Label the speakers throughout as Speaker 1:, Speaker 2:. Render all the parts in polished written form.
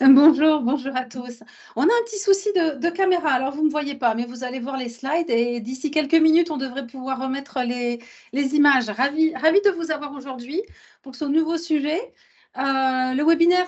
Speaker 1: Bonjour, bonjour à tous. On a un petit souci de caméra, alors vous ne me voyez pas, mais vous allez voir les slides et d'ici quelques minutes, on devrait pouvoir remettre les images. Ravi de vous avoir aujourd'hui pour ce nouveau sujet. Le webinaire,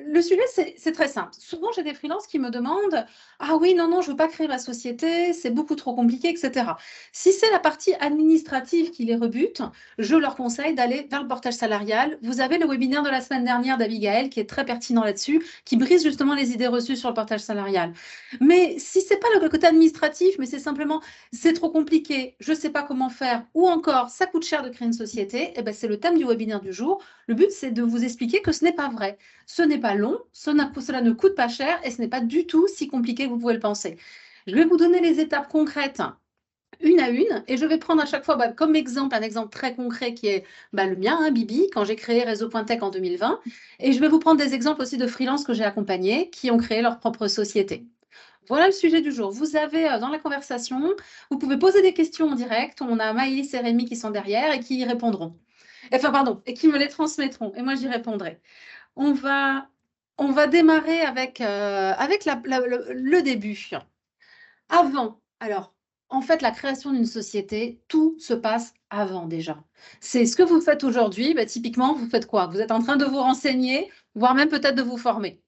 Speaker 1: le sujet, c'est très simple. Souvent, j'ai des freelances qui me demandent, ah oui, non, non, je ne veux pas créer ma société, c'est beaucoup trop compliqué, etc. Si c'est la partie administrative qui les rebute, je leur conseille d'aller vers le portage salarial. Vous avez le webinaire de la semaine dernière d'Abigaël qui est très pertinent là-dessus, qui brise justement les idées reçues sur le portage salarial. Mais si ce n'est pas le côté administratif, mais c'est simplement c'est trop compliqué, je ne sais pas comment faire, ou encore ça coûte cher de créer une société, eh ben, c'est le thème du webinaire du jour. Le but, c'est de vous expliquer que ce n'est pas vrai. Ce n'est pas long, cela ne coûte pas cher et ce n'est pas du tout si compliqué que vous pouvez le penser. Je vais vous donner les étapes concrètes une à une, et je vais prendre à chaque fois comme exemple un exemple très concret qui est le mien, hein, Bibi, quand j'ai créé Réseau.tech en 2020, et je vais vous prendre des exemples aussi de freelances que j'ai accompagnés qui ont créé leur propre société. Voilà le sujet du jour. Vous avez dans la conversation, vous pouvez poser des questions en direct. On a Maïs et Rémi qui sont derrière et qui y répondront. Enfin, pardon, et qui me les transmettront, et moi j'y répondrai. On va, on va démarrer avec le début. Avant, alors, en fait, la création d'une société, tout se passe avant déjà. C'est ce que vous faites aujourd'hui. Typiquement, vous faites quoi? Vous êtes en train de vous renseigner, voire même peut-être de vous former.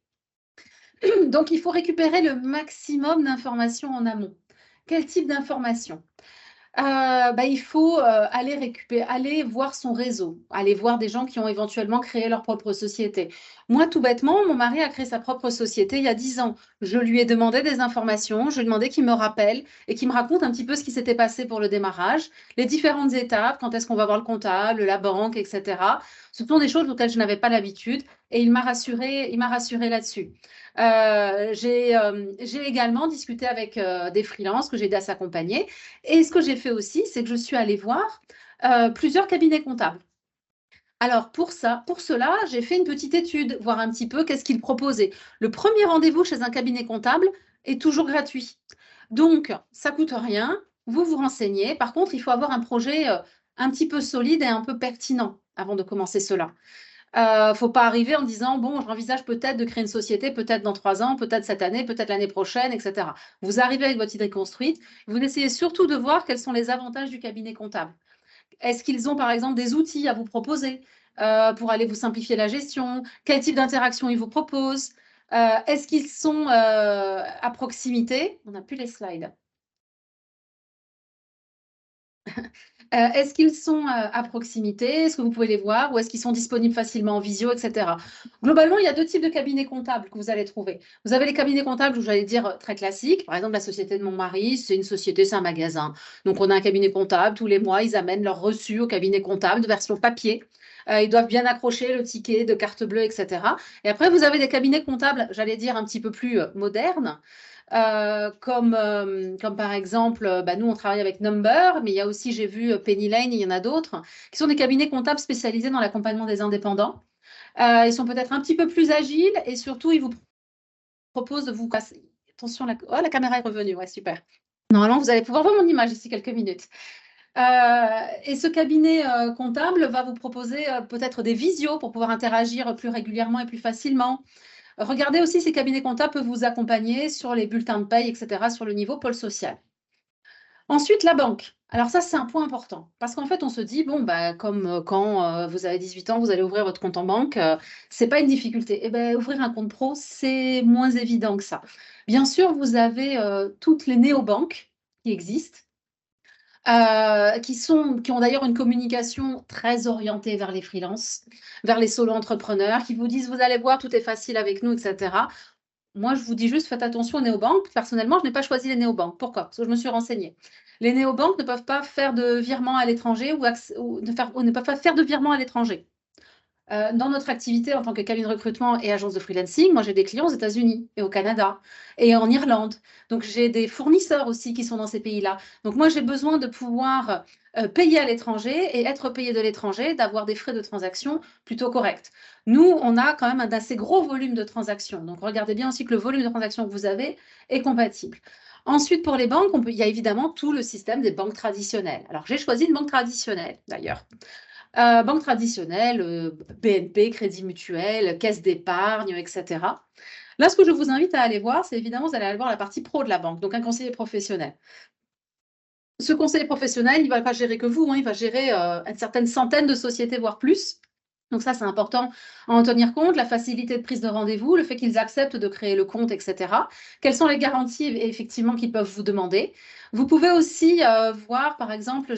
Speaker 1: Donc, il faut récupérer le maximum d'informations en amont. Quel type d'informations? Il faut aller voir son réseau, aller voir des gens qui ont éventuellement créé leur propre société. Moi, tout bêtement, mon mari a créé sa propre société il y a 10 ans. Je lui ai demandé des informations, je lui ai demandé qu'il me rappelle et qu'il me raconte un petit peu ce qui s'était passé pour le démarrage, les différentes étapes, quand est-ce qu'on va voir le comptable, la banque, etc. Ce sont des choses auxquelles je n'avais pas l'habitude et il m'a rassuré là-dessus. J'ai également discuté avec des freelances que j'ai aidé à s'accompagner. Et ce que j'ai fait aussi, c'est que je suis allée voir plusieurs cabinets comptables. Alors pour cela, j'ai fait une petite étude, voir un petit peu qu'est-ce qu'ils proposaient. Le premier rendez-vous chez un cabinet comptable est toujours gratuit. Donc, ça ne coûte rien, vous vous renseignez. Par contre, il faut avoir un projet un petit peu solide et un peu pertinent avant de commencer cela. Faut pas arriver en disant, bon, j'envisage peut-être de créer une société, peut-être dans 3 ans, peut-être cette année, peut-être l'année prochaine, etc. Vous arrivez avec votre idée construite. Vous essayez surtout de voir quels sont les avantages du cabinet comptable. Est-ce qu'ils ont, par exemple, des outils à vous proposer pour aller vous simplifier la gestion? Quel type d'interaction ils vous proposent? Est-ce qu'ils sont à proximité? On n'a plus les slides. Est-ce qu'ils sont à proximité? Est-ce que vous pouvez les voir? Ou est-ce qu'ils sont disponibles facilement en visio, etc. Globalement, il y a 2 types de cabinets comptables que vous allez trouver. Vous avez les cabinets comptables, où j'allais dire très classiques. Par exemple, la société de mon mari, c'est une société, c'est un magasin. Donc, on a un cabinet comptable. Tous les mois, ils amènent leur reçu au cabinet comptable de version papier. Ils doivent bien accrocher le ticket de carte bleue, etc. Et après, vous avez des cabinets comptables, j'allais dire, un petit peu plus modernes. Comme par exemple, nous, on travaille avec Number, mais il y a aussi, j'ai vu Penny Lane, il y en a d'autres, qui sont des cabinets comptables spécialisés dans l'accompagnement des indépendants. Ils sont peut-être un petit peu plus agiles et surtout, ils vous proposent de vous passer. Attention, la caméra est revenue, ouais, super. Normalement, vous allez pouvoir voir mon image d'ici quelques minutes. Et ce cabinet comptable va vous proposer peut-être des visios pour pouvoir interagir plus régulièrement et plus facilement. Regardez aussi, ces cabinets comptables peuvent vous accompagner sur les bulletins de paye, etc., sur le niveau pôle social. Ensuite, la banque. Alors ça, c'est un point important. Parce qu'en fait, on se dit, bon, comme quand vous avez 18 ans, vous allez ouvrir votre compte en banque, ce n'est pas une difficulté. Eh bien, ouvrir un compte pro, c'est moins évident que ça. Bien sûr, vous avez toutes les néobanques qui existent. Qui ont d'ailleurs une communication très orientée vers les freelances, vers les solo-entrepreneurs, qui vous disent, vous allez voir, tout est facile avec nous, etc. Moi, je vous dis juste, faites attention aux néobanques. Personnellement, je n'ai pas choisi les néobanques. Pourquoi? Parce que je me suis renseignée. Les néobanques ne peuvent pas faire de virement à l'étranger ou ne peuvent pas faire de virement à l'étranger. Dans notre activité en tant que cabinet de recrutement et agence de freelancing, moi j'ai des clients aux États-Unis et au Canada et en Irlande. Donc j'ai des fournisseurs aussi qui sont dans ces pays-là. Donc moi j'ai besoin de pouvoir payer à l'étranger et être payé de l'étranger, d'avoir des frais de transaction plutôt corrects. Nous, on a quand même un assez gros volume de transactions. Donc regardez bien aussi que le volume de transactions que vous avez est compatible. Ensuite, pour les banques, il y a évidemment tout le système des banques traditionnelles. Alors j'ai choisi une banque traditionnelle d'ailleurs. Banque traditionnelle, BNP, Crédit Mutuel, caisse d'épargne, etc. Là, ce que je vous invite à aller voir, c'est évidemment, vous allez aller voir la partie pro de la banque, donc un conseiller professionnel. Ce conseiller professionnel, il ne va pas gérer que vous, hein, il va gérer une certaine centaine de sociétés, voire plus. Donc ça, c'est important à en tenir compte, la facilité de prise de rendez-vous, le fait qu'ils acceptent de créer le compte, etc. Quelles sont les garanties effectivement qu'ils peuvent vous demander? Vous pouvez aussi voir, par exemple,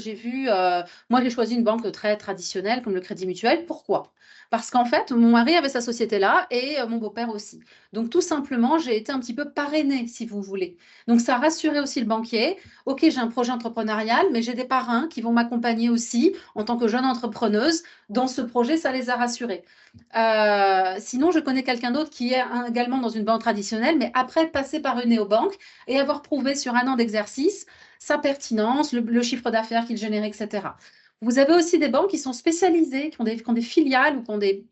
Speaker 1: moi j'ai choisi une banque très traditionnelle comme le Crédit Mutuel. Pourquoi? Parce qu'en fait, mon mari avait sa société là et mon beau-père aussi. Donc tout simplement, j'ai été un petit peu parrainée, si vous voulez. Donc ça a rassuré aussi le banquier. Ok, j'ai un projet entrepreneurial, mais j'ai des parrains qui vont m'accompagner aussi en tant que jeune entrepreneuse dans ce projet, ça les a rassurés. Sinon, je connais quelqu'un d'autre qui est également dans une banque traditionnelle, mais après passer par une néobanque et avoir prouvé sur un an d'exercice sa pertinence, le chiffre d'affaires qu'il générait, etc. Vous avez aussi des banques qui sont spécialisées, qui ont des filiales ou qui ont des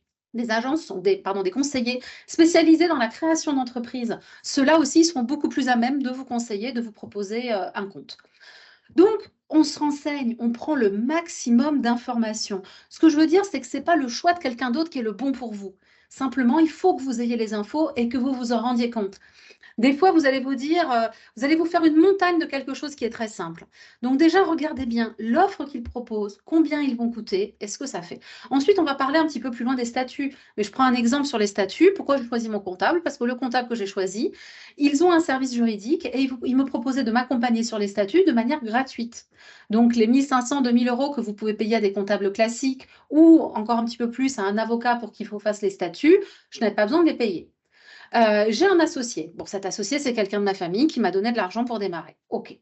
Speaker 1: agences, des conseillers spécialisés dans la création d'entreprises. Ceux-là aussi seront beaucoup plus à même de vous conseiller, de vous proposer un compte. Donc, on se renseigne, on prend le maximum d'informations. Ce que je veux dire, c'est que ce n'est pas le choix de quelqu'un d'autre qui est le bon pour vous. Simplement, il faut que vous ayez les infos et que vous vous en rendiez compte. Des fois, vous allez vous dire, vous allez vous faire une montagne de quelque chose qui est très simple. Donc déjà, regardez bien l'offre qu'ils proposent, combien ils vont coûter et ce que ça fait. Ensuite, on va parler un petit peu plus loin des statuts. Mais je prends un exemple sur les statuts. Pourquoi j'ai choisi mon comptable? Parce que le comptable que j'ai choisi, ils ont un service juridique et ils me proposaient de m'accompagner sur les statuts de manière gratuite. Donc les 1500, 2000 euros que vous pouvez payer à des comptables classiques ou encore un petit peu plus à un avocat pour qu'il vous fasse les statuts, je n'avais pas besoin de les payer. J'ai un associé. Bon, cet associé, c'est quelqu'un de ma famille qui m'a donné de l'argent pour démarrer. OK.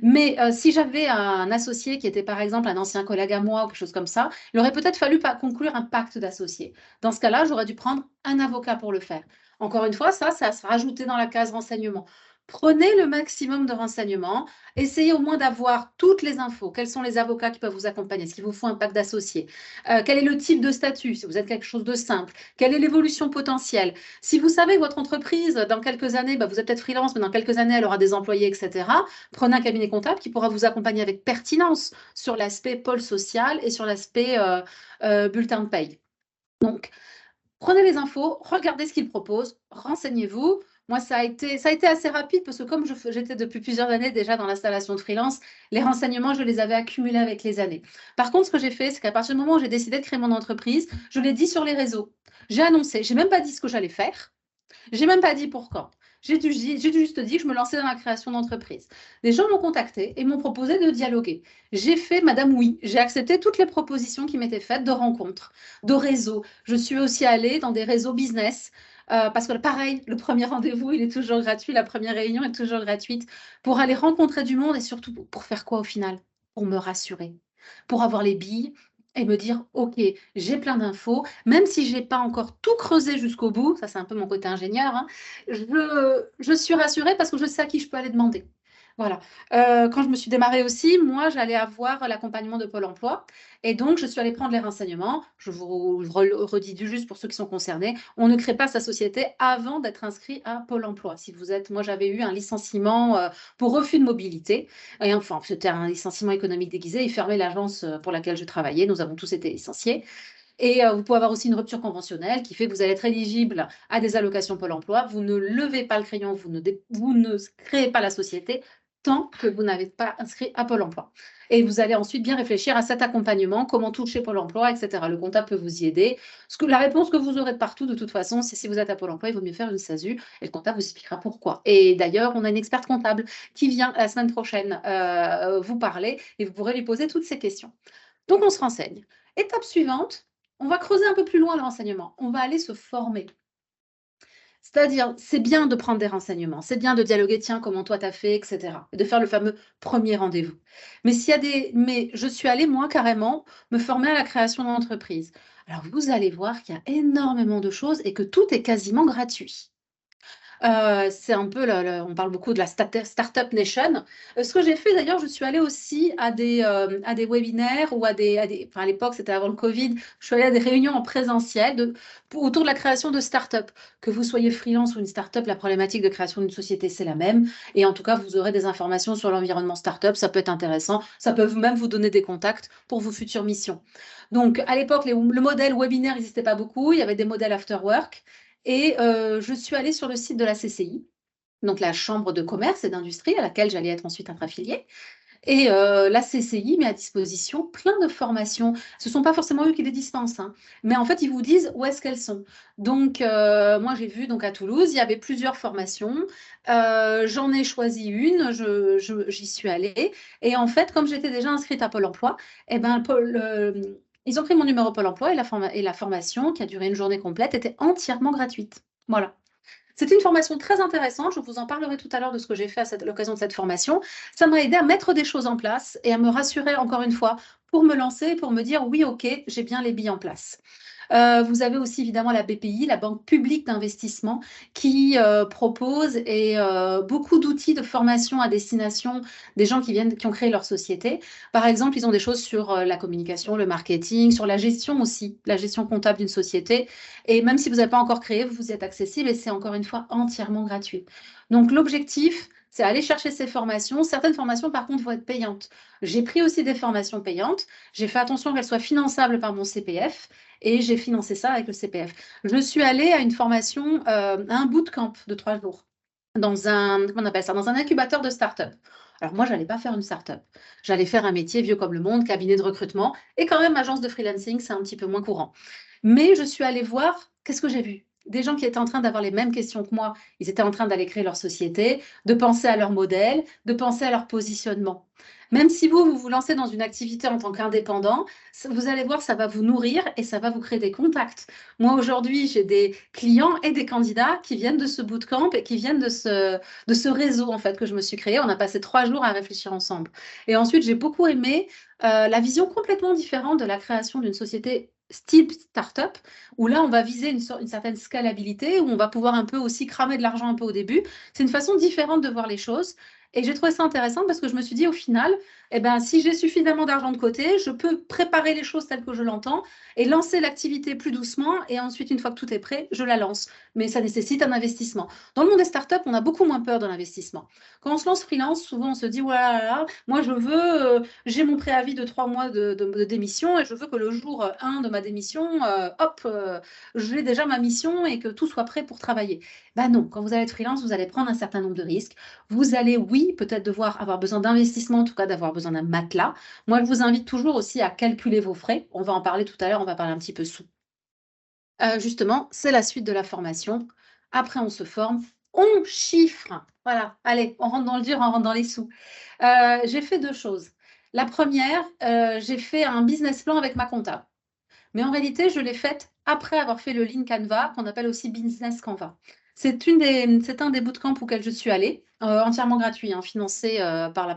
Speaker 1: Mais si j'avais un associé qui était, par exemple, un ancien collègue à moi ou quelque chose comme ça, il aurait peut-être fallu conclure un pacte d'associés. Dans ce cas-là, j'aurais dû prendre un avocat pour le faire. Encore une fois, ça se rajouter dans la case renseignement. Prenez le maximum de renseignements. Essayez au moins d'avoir toutes les infos. Quels sont les avocats qui peuvent vous accompagner? Est-ce qu'il vous faut un pacte d'associés? Quel est le type de statut? Si vous êtes quelque chose de simple. Quelle est l'évolution potentielle? Si vous savez que votre entreprise, dans quelques années, vous êtes peut-être freelance, mais dans quelques années, elle aura des employés, etc., prenez un cabinet comptable qui pourra vous accompagner avec pertinence sur l'aspect pôle social et sur l'aspect bulletin de paye. Donc, prenez les infos, regardez ce qu'ils proposent, renseignez-vous. Moi, ça a été assez rapide parce que comme j'étais depuis plusieurs années déjà dans l'installation de freelance, les renseignements, je les avais accumulés avec les années. Par contre, ce que j'ai fait, c'est qu'à partir du moment où j'ai décidé de créer mon entreprise, je l'ai dit sur les réseaux. J'ai annoncé, je n'ai même pas dit ce que j'allais faire. J'ai même pas dit pourquoi. J'ai juste dit que je me lançais dans la création d'entreprise. Les gens m'ont contacté et m'ont proposé de dialoguer. J'ai fait Madame Oui. J'ai accepté toutes les propositions qui m'étaient faites de rencontres, de réseaux. Je suis aussi allée dans des réseaux business. Parce que pareil, le premier rendez-vous, il est toujours gratuit, la première réunion est toujours gratuite, pour aller rencontrer du monde et surtout pour faire quoi au final? Pour me rassurer, pour avoir les billes et me dire, OK, j'ai plein d'infos, même si je n'ai pas encore tout creusé jusqu'au bout, ça c'est un peu mon côté ingénieur, hein, je suis rassurée parce que je sais à qui je peux aller demander. Voilà. Quand je me suis démarrée aussi, moi, j'allais avoir l'accompagnement de Pôle emploi. Et donc, je suis allée prendre les renseignements. Je vous redis du juste pour ceux qui sont concernés. On ne crée pas sa société avant d'être inscrit à Pôle emploi. Moi, j'avais eu un licenciement pour refus de mobilité. Et enfin, c'était un licenciement économique déguisé. Ils fermaient l'agence pour laquelle je travaillais. Nous avons tous été licenciés. Et vous pouvez avoir aussi une rupture conventionnelle qui fait que vous allez être éligible à des allocations Pôle emploi. Vous ne levez pas le crayon, vous ne créez pas la société tant que vous n'avez pas inscrit à Pôle emploi. Et vous allez ensuite bien réfléchir à cet accompagnement, comment toucher Pôle emploi, etc. Le comptable peut vous y aider. La réponse que vous aurez de partout, de toute façon, c'est si vous êtes à Pôle emploi, il vaut mieux faire une SASU et le comptable vous expliquera pourquoi. Et d'ailleurs, on a une experte comptable qui vient la semaine prochaine vous parler et vous pourrez lui poser toutes ces questions. Donc, on se renseigne. Étape suivante, on va creuser un peu plus loin le renseignement. On va aller se former. C'est-à-dire, c'est bien de prendre des renseignements, c'est bien de dialoguer, tiens, comment toi t'as fait, etc. Et de faire le fameux premier rendez-vous. Mais je suis allée, moi, carrément, me former à la création d'entreprise. Alors, vous allez voir qu'il y a énormément de choses et que tout est quasiment gratuit. C'est un peu, on parle beaucoup de la Startup Nation. Ce que j'ai fait d'ailleurs, je suis allée aussi à des webinaires ou enfin, à l'époque, c'était avant le Covid, je suis allée à des réunions en présentiel autour de la création de start-up. Que vous soyez freelance ou une start-up, la problématique de création d'une société, c'est la même. Et en tout cas, vous aurez des informations sur l'environnement start-up, ça peut être intéressant. Ça peut même vous donner des contacts pour vos futures missions. Donc, à l'époque, le modèle webinaire n'existait pas beaucoup. Il y avait des modèles after work. Et je suis allée sur le site de la CCI, donc la Chambre de commerce et d'industrie, à laquelle j'allais être ensuite affiliée. Et la CCI met à disposition plein de formations. Ce ne sont pas forcément eux qui les dispensent, hein, mais en fait, ils vous disent où est-ce qu'elles sont. Donc, moi, j'ai vu donc, à Toulouse, il y avait plusieurs formations. J'en ai choisi une, j'y suis allée. Et en fait, comme j'étais déjà inscrite à Pôle emploi, eh ben, ils ont pris mon numéro Pôle emploi et la formation, qui a duré une journée complète, était entièrement gratuite. Voilà. C'était une formation très intéressante. Je vous en parlerai tout à l'heure de ce que j'ai fait à l'occasion de cette formation. Ça m'a aidé à mettre des choses en place et à me rassurer encore une fois pour me lancer, pour me dire oui, ok, j'ai bien les billes en place. Vous avez aussi évidemment la BPI, la Banque publique d'investissement, qui propose beaucoup d'outils de formation à destination des gens qui ont créé leur société. Par exemple, ils ont des choses sur la communication, le marketing, sur la gestion aussi, la gestion comptable d'une société. Et même si vous n'avez pas encore créé, vous y êtes accessible et c'est encore une fois entièrement gratuit. Donc l'objectif, c'est aller chercher ces formations. Certaines formations, par contre, vont être payantes. J'ai pris aussi des formations payantes. J'ai fait attention qu'elles soient finançables par mon CPF et j'ai financé ça avec le CPF. Je suis allée à une formation, à un bootcamp de 3 jours dans comment on appelle ça, dans un incubateur de start-up. Alors moi, je n'allais pas faire une start-up. J'allais faire un métier vieux comme le monde, cabinet de recrutement et quand même agence de freelancing, c'est un petit peu moins courant. Mais je suis allée voir, qu'est-ce que j'ai vu? Des gens qui étaient en train d'avoir les mêmes questions que moi. Ils étaient en train d'aller créer leur société, de penser à leur modèle, de penser à leur positionnement. Même si vous vous lancez dans une activité en tant qu'indépendant, vous allez voir, ça va vous nourrir et ça va vous créer des contacts. Moi, aujourd'hui, j'ai des clients et des candidats qui viennent de ce bootcamp et qui viennent de ce réseau en fait, que je me suis créé. On a passé 3 jours à réfléchir ensemble. Et ensuite, j'ai beaucoup aimé la vision complètement différente de la création d'une société style startup, où là, on va viser une certaine scalabilité, où on va pouvoir un peu aussi cramer de l'argent un peu au début. C'est une façon différente de voir les choses. Et j'ai trouvé ça intéressant parce que je me suis dit, au final, eh ben, si j'ai suffisamment d'argent de côté, je peux préparer les choses telles que je l'entends et lancer l'activité plus doucement. Et ensuite, une fois que tout est prêt, je la lance. Mais ça nécessite un investissement. Dans le monde des startups, on a beaucoup moins peur de l'investissement. Quand on se lance freelance, souvent on se dit, voilà, moi je veux, j'ai mon préavis de 3 mois de démission et je veux que le jour 1 de ma démission, hop, j'ai déjà ma mission et que tout soit prêt pour travailler. Ben non, quand vous allez être freelance, vous allez prendre un certain nombre de risques. Vous allez, oui, peut-être devoir avoir besoin d'investissement, en tout cas d'avoir besoin d'un matelas. Moi, je vous invite toujours aussi à calculer vos frais. On va en parler tout à l'heure, on va parler un petit peu sous. Justement, c'est la suite de la formation. Après, on se forme, on chiffre. Voilà, allez, on rentre dans le dur, on rentre dans les sous. J'ai fait 2 choses. La première, j'ai fait un business plan avec ma comptable. Mais en réalité, je l'ai faite après avoir fait le Lean Canva, qu'on appelle aussi Business Canva. C'est un des bootcamps auxquels je suis allée, entièrement gratuit, hein, financé par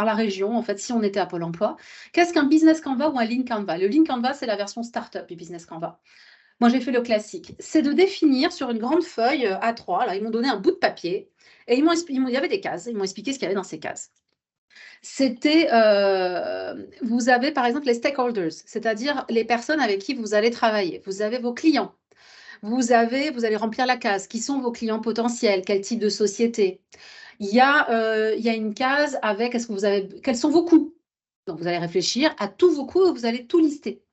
Speaker 1: la région, en fait, si on était à Pôle emploi. Qu'est-ce qu'un Business Canva ou un Lean Canva? Le Lean Canva, c'est la version startup du Business Canva. Moi, j'ai fait le classique. C'est de définir sur une grande feuille A3, là, ils m'ont donné un bout de papier, et il y avait des cases, ils m'ont expliqué ce qu'il y avait dans ces cases. Vous avez par exemple les stakeholders, c'est-à-dire les personnes avec qui vous allez travailler. Vous avez vos clients. Vous allez remplir la case. Qui sont vos clients potentiels? Quel type de société? Il y a une case avec quels sont vos coûts? Donc, vous allez réfléchir à tous vos coûts et vous allez tout lister.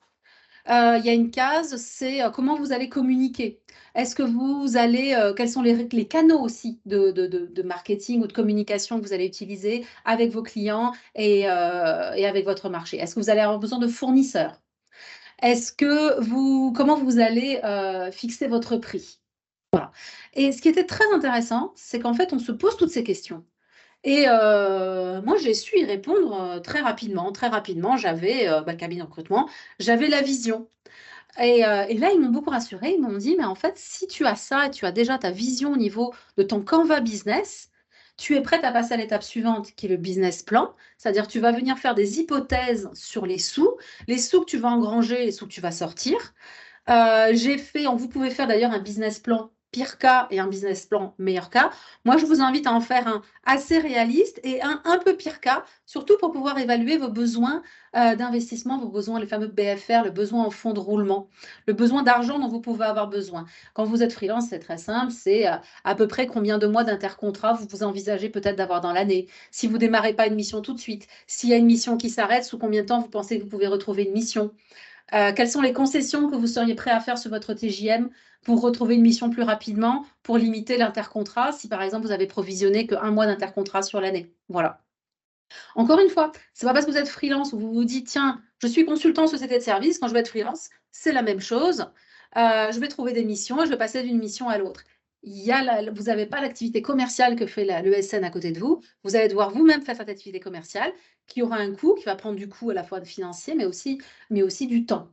Speaker 1: Il y a une case, c'est comment vous allez communiquer. Est-ce que vous allez, quels sont les canaux aussi de marketing ou de communication que vous allez utiliser avec vos clients et avec votre marché? Est-ce que vous allez avoir besoin de fournisseurs? Comment vous allez fixer votre prix? Voilà. Et ce qui était très intéressant, c'est qu'en fait, on se pose toutes ces questions. Et moi, j'ai su y répondre très rapidement. Très rapidement, j'avais le cabinet de recrutement, j'avais la vision. Et là, ils m'ont beaucoup rassurée. Ils m'ont dit, mais en fait, si tu as ça et tu as déjà ta vision au niveau de ton Canva business, tu es prête à passer à l'étape suivante, qui est le business plan. C'est-à-dire, tu vas venir faire des hypothèses sur les sous que tu vas engranger, les sous que tu vas sortir. Vous pouvez faire d'ailleurs un business plan pire cas et un business plan meilleur cas. Moi, je vous invite à en faire un assez réaliste et un peu pire cas, surtout pour pouvoir évaluer vos besoins d'investissement, vos besoins, les fameux BFR, le besoin en fonds de roulement, le besoin d'argent dont vous pouvez avoir besoin. Quand vous êtes freelance, c'est très simple, c'est à peu près combien de mois d'intercontrat vous envisagez peut-être d'avoir dans l'année. Si vous ne démarrez pas une mission tout de suite, s'il y a une mission qui s'arrête, sous combien de temps vous pensez que vous pouvez retrouver une mission? Quelles sont les concessions que vous seriez prêt à faire sur votre TJM pour retrouver une mission plus rapidement, pour limiter l'intercontrat, si par exemple vous avez provisionné qu'un mois d'intercontrat sur l'année? Voilà. Encore une fois, c'est pas parce que vous êtes freelance ou vous vous dites tiens, je suis consultant société de service, quand je vais être freelance, c'est la même chose. Je vais trouver des missions et je vais passer d'une mission à l'autre. Vous n'avez pas l'activité commerciale que fait l'ESN à côté de vous. Vous allez devoir vous-même faire cette activité commerciale qui aura un coût, qui va prendre du coût à la fois financier, mais aussi du temps.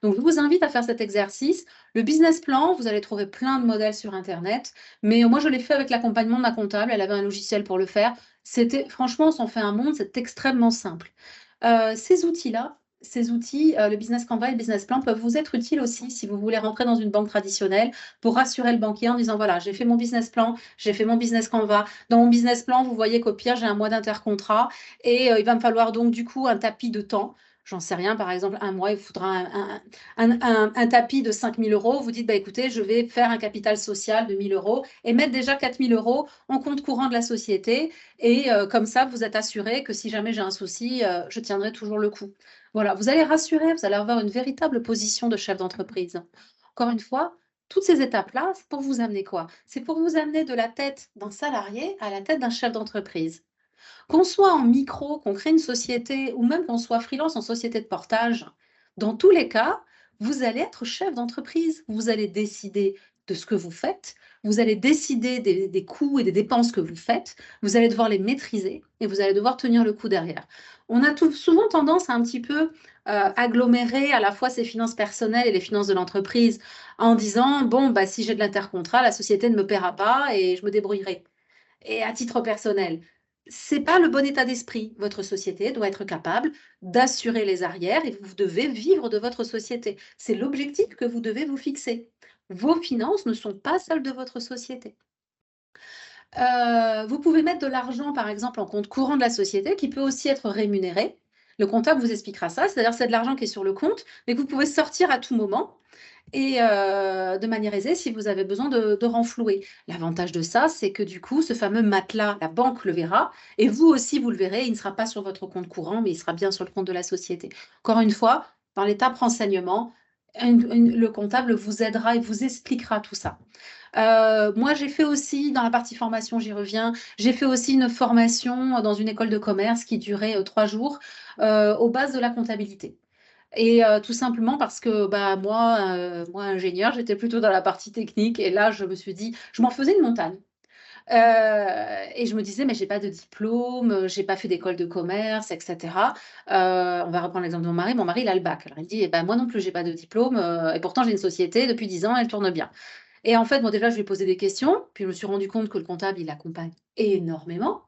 Speaker 1: Donc, je vous invite à faire cet exercice. Le business plan, vous allez trouver plein de modèles sur Internet, mais moi, je l'ai fait avec l'accompagnement de ma comptable. Elle avait un logiciel pour le faire. Franchement, on s'en fait un monde, c'est extrêmement simple. Ces outils-là, le business Canva et le business plan peuvent vous être utiles aussi si vous voulez rentrer dans une banque traditionnelle pour rassurer le banquier en disant voilà, j'ai fait mon business plan, j'ai fait mon business Canva. Dans mon business plan, vous voyez qu'au pire, j'ai un mois d'intercontrat et il va me falloir donc du coup un tapis de temps. J'en sais rien, par exemple, un mois, il faudra un tapis de 5 000 euros. Vous dites, bah, écoutez, je vais faire un capital social de 1 000 euros et mettre déjà 4 000 euros en compte courant de la société. Et comme ça, vous êtes assuré que si jamais j'ai un souci, je tiendrai toujours le coup. Voilà, vous allez rassurer, vous allez avoir une véritable position de chef d'entreprise. Encore une fois, toutes ces étapes-là, c'est pour vous amener quoi? C'est pour vous amener de la tête d'un salarié à la tête d'un chef d'entreprise. Qu'on soit en micro, qu'on crée une société ou même qu'on soit freelance en société de portage, dans tous les cas, vous allez être chef d'entreprise. Vous allez décider de ce que vous faites, vous allez décider des coûts et des dépenses que vous faites, vous allez devoir les maîtriser et vous allez devoir tenir le coup derrière. On a souvent tendance à un petit peu agglomérer à la fois ses finances personnelles et les finances de l'entreprise en disant, bon, bah, si j'ai de l'intercontrat, la société ne me paiera pas et je me débrouillerai. Et à titre personnel, c'est pas le bon état d'esprit. Votre société doit être capable d'assurer les arrières et vous devez vivre de votre société. C'est l'objectif que vous devez vous fixer. Vos finances ne sont pas celles de votre société. Vous pouvez mettre de l'argent, par exemple, en compte courant de la société qui peut aussi être rémunéré. Le comptable vous expliquera ça, c'est-à-dire c'est de l'argent qui est sur le compte, mais que vous pouvez sortir à tout moment et de manière aisée si vous avez besoin de renflouer. L'avantage de ça, c'est que du coup, ce fameux matelas, la banque le verra et vous aussi, vous le verrez. Il ne sera pas sur votre compte courant, mais il sera bien sur le compte de la société. Encore une fois, dans l'étape renseignement, le comptable vous aidera et vous expliquera tout ça. Moi, j'ai fait aussi, dans la partie formation, j'y reviens, j'ai fait aussi une formation dans une école de commerce qui durait 3 jours aux bases de la comptabilité. Et tout simplement parce que bah, moi, ingénieure, j'étais plutôt dans la partie technique et là, je me suis dit, je m'en faisais une montagne. Et je me disais, mais j'ai pas de diplôme, j'ai pas fait d'école de commerce, etc. On va reprendre l'exemple de mon mari. Mon mari, il a le bac. Alors il dit, eh ben, moi non plus, j'ai pas de diplôme, et pourtant j'ai une société depuis 10 ans, elle tourne bien. Et en fait, bon, déjà, je lui ai posé des questions, puis je me suis rendu compte que le comptable, il accompagne énormément.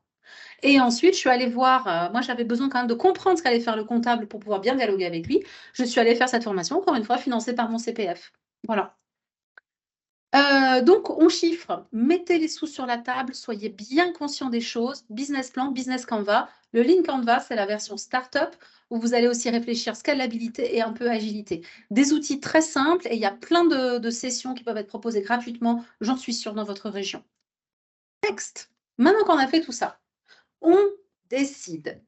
Speaker 1: Et ensuite, je suis allée voir, moi j'avais besoin quand même de comprendre ce qu'allait faire le comptable pour pouvoir bien dialoguer avec lui. Je suis allée faire cette formation, encore une fois, financée par mon CPF. Voilà. Donc on chiffre, mettez les sous sur la table, soyez bien conscient des choses. Business plan, business Canva. Le Lean Canva, c'est la version startup où vous allez aussi réfléchir scalabilité et un peu agilité. Des outils très simples et il y a plein de sessions qui peuvent être proposées gratuitement, j'en suis sûre, dans votre région. Next. Maintenant qu'on a fait tout ça, on décide.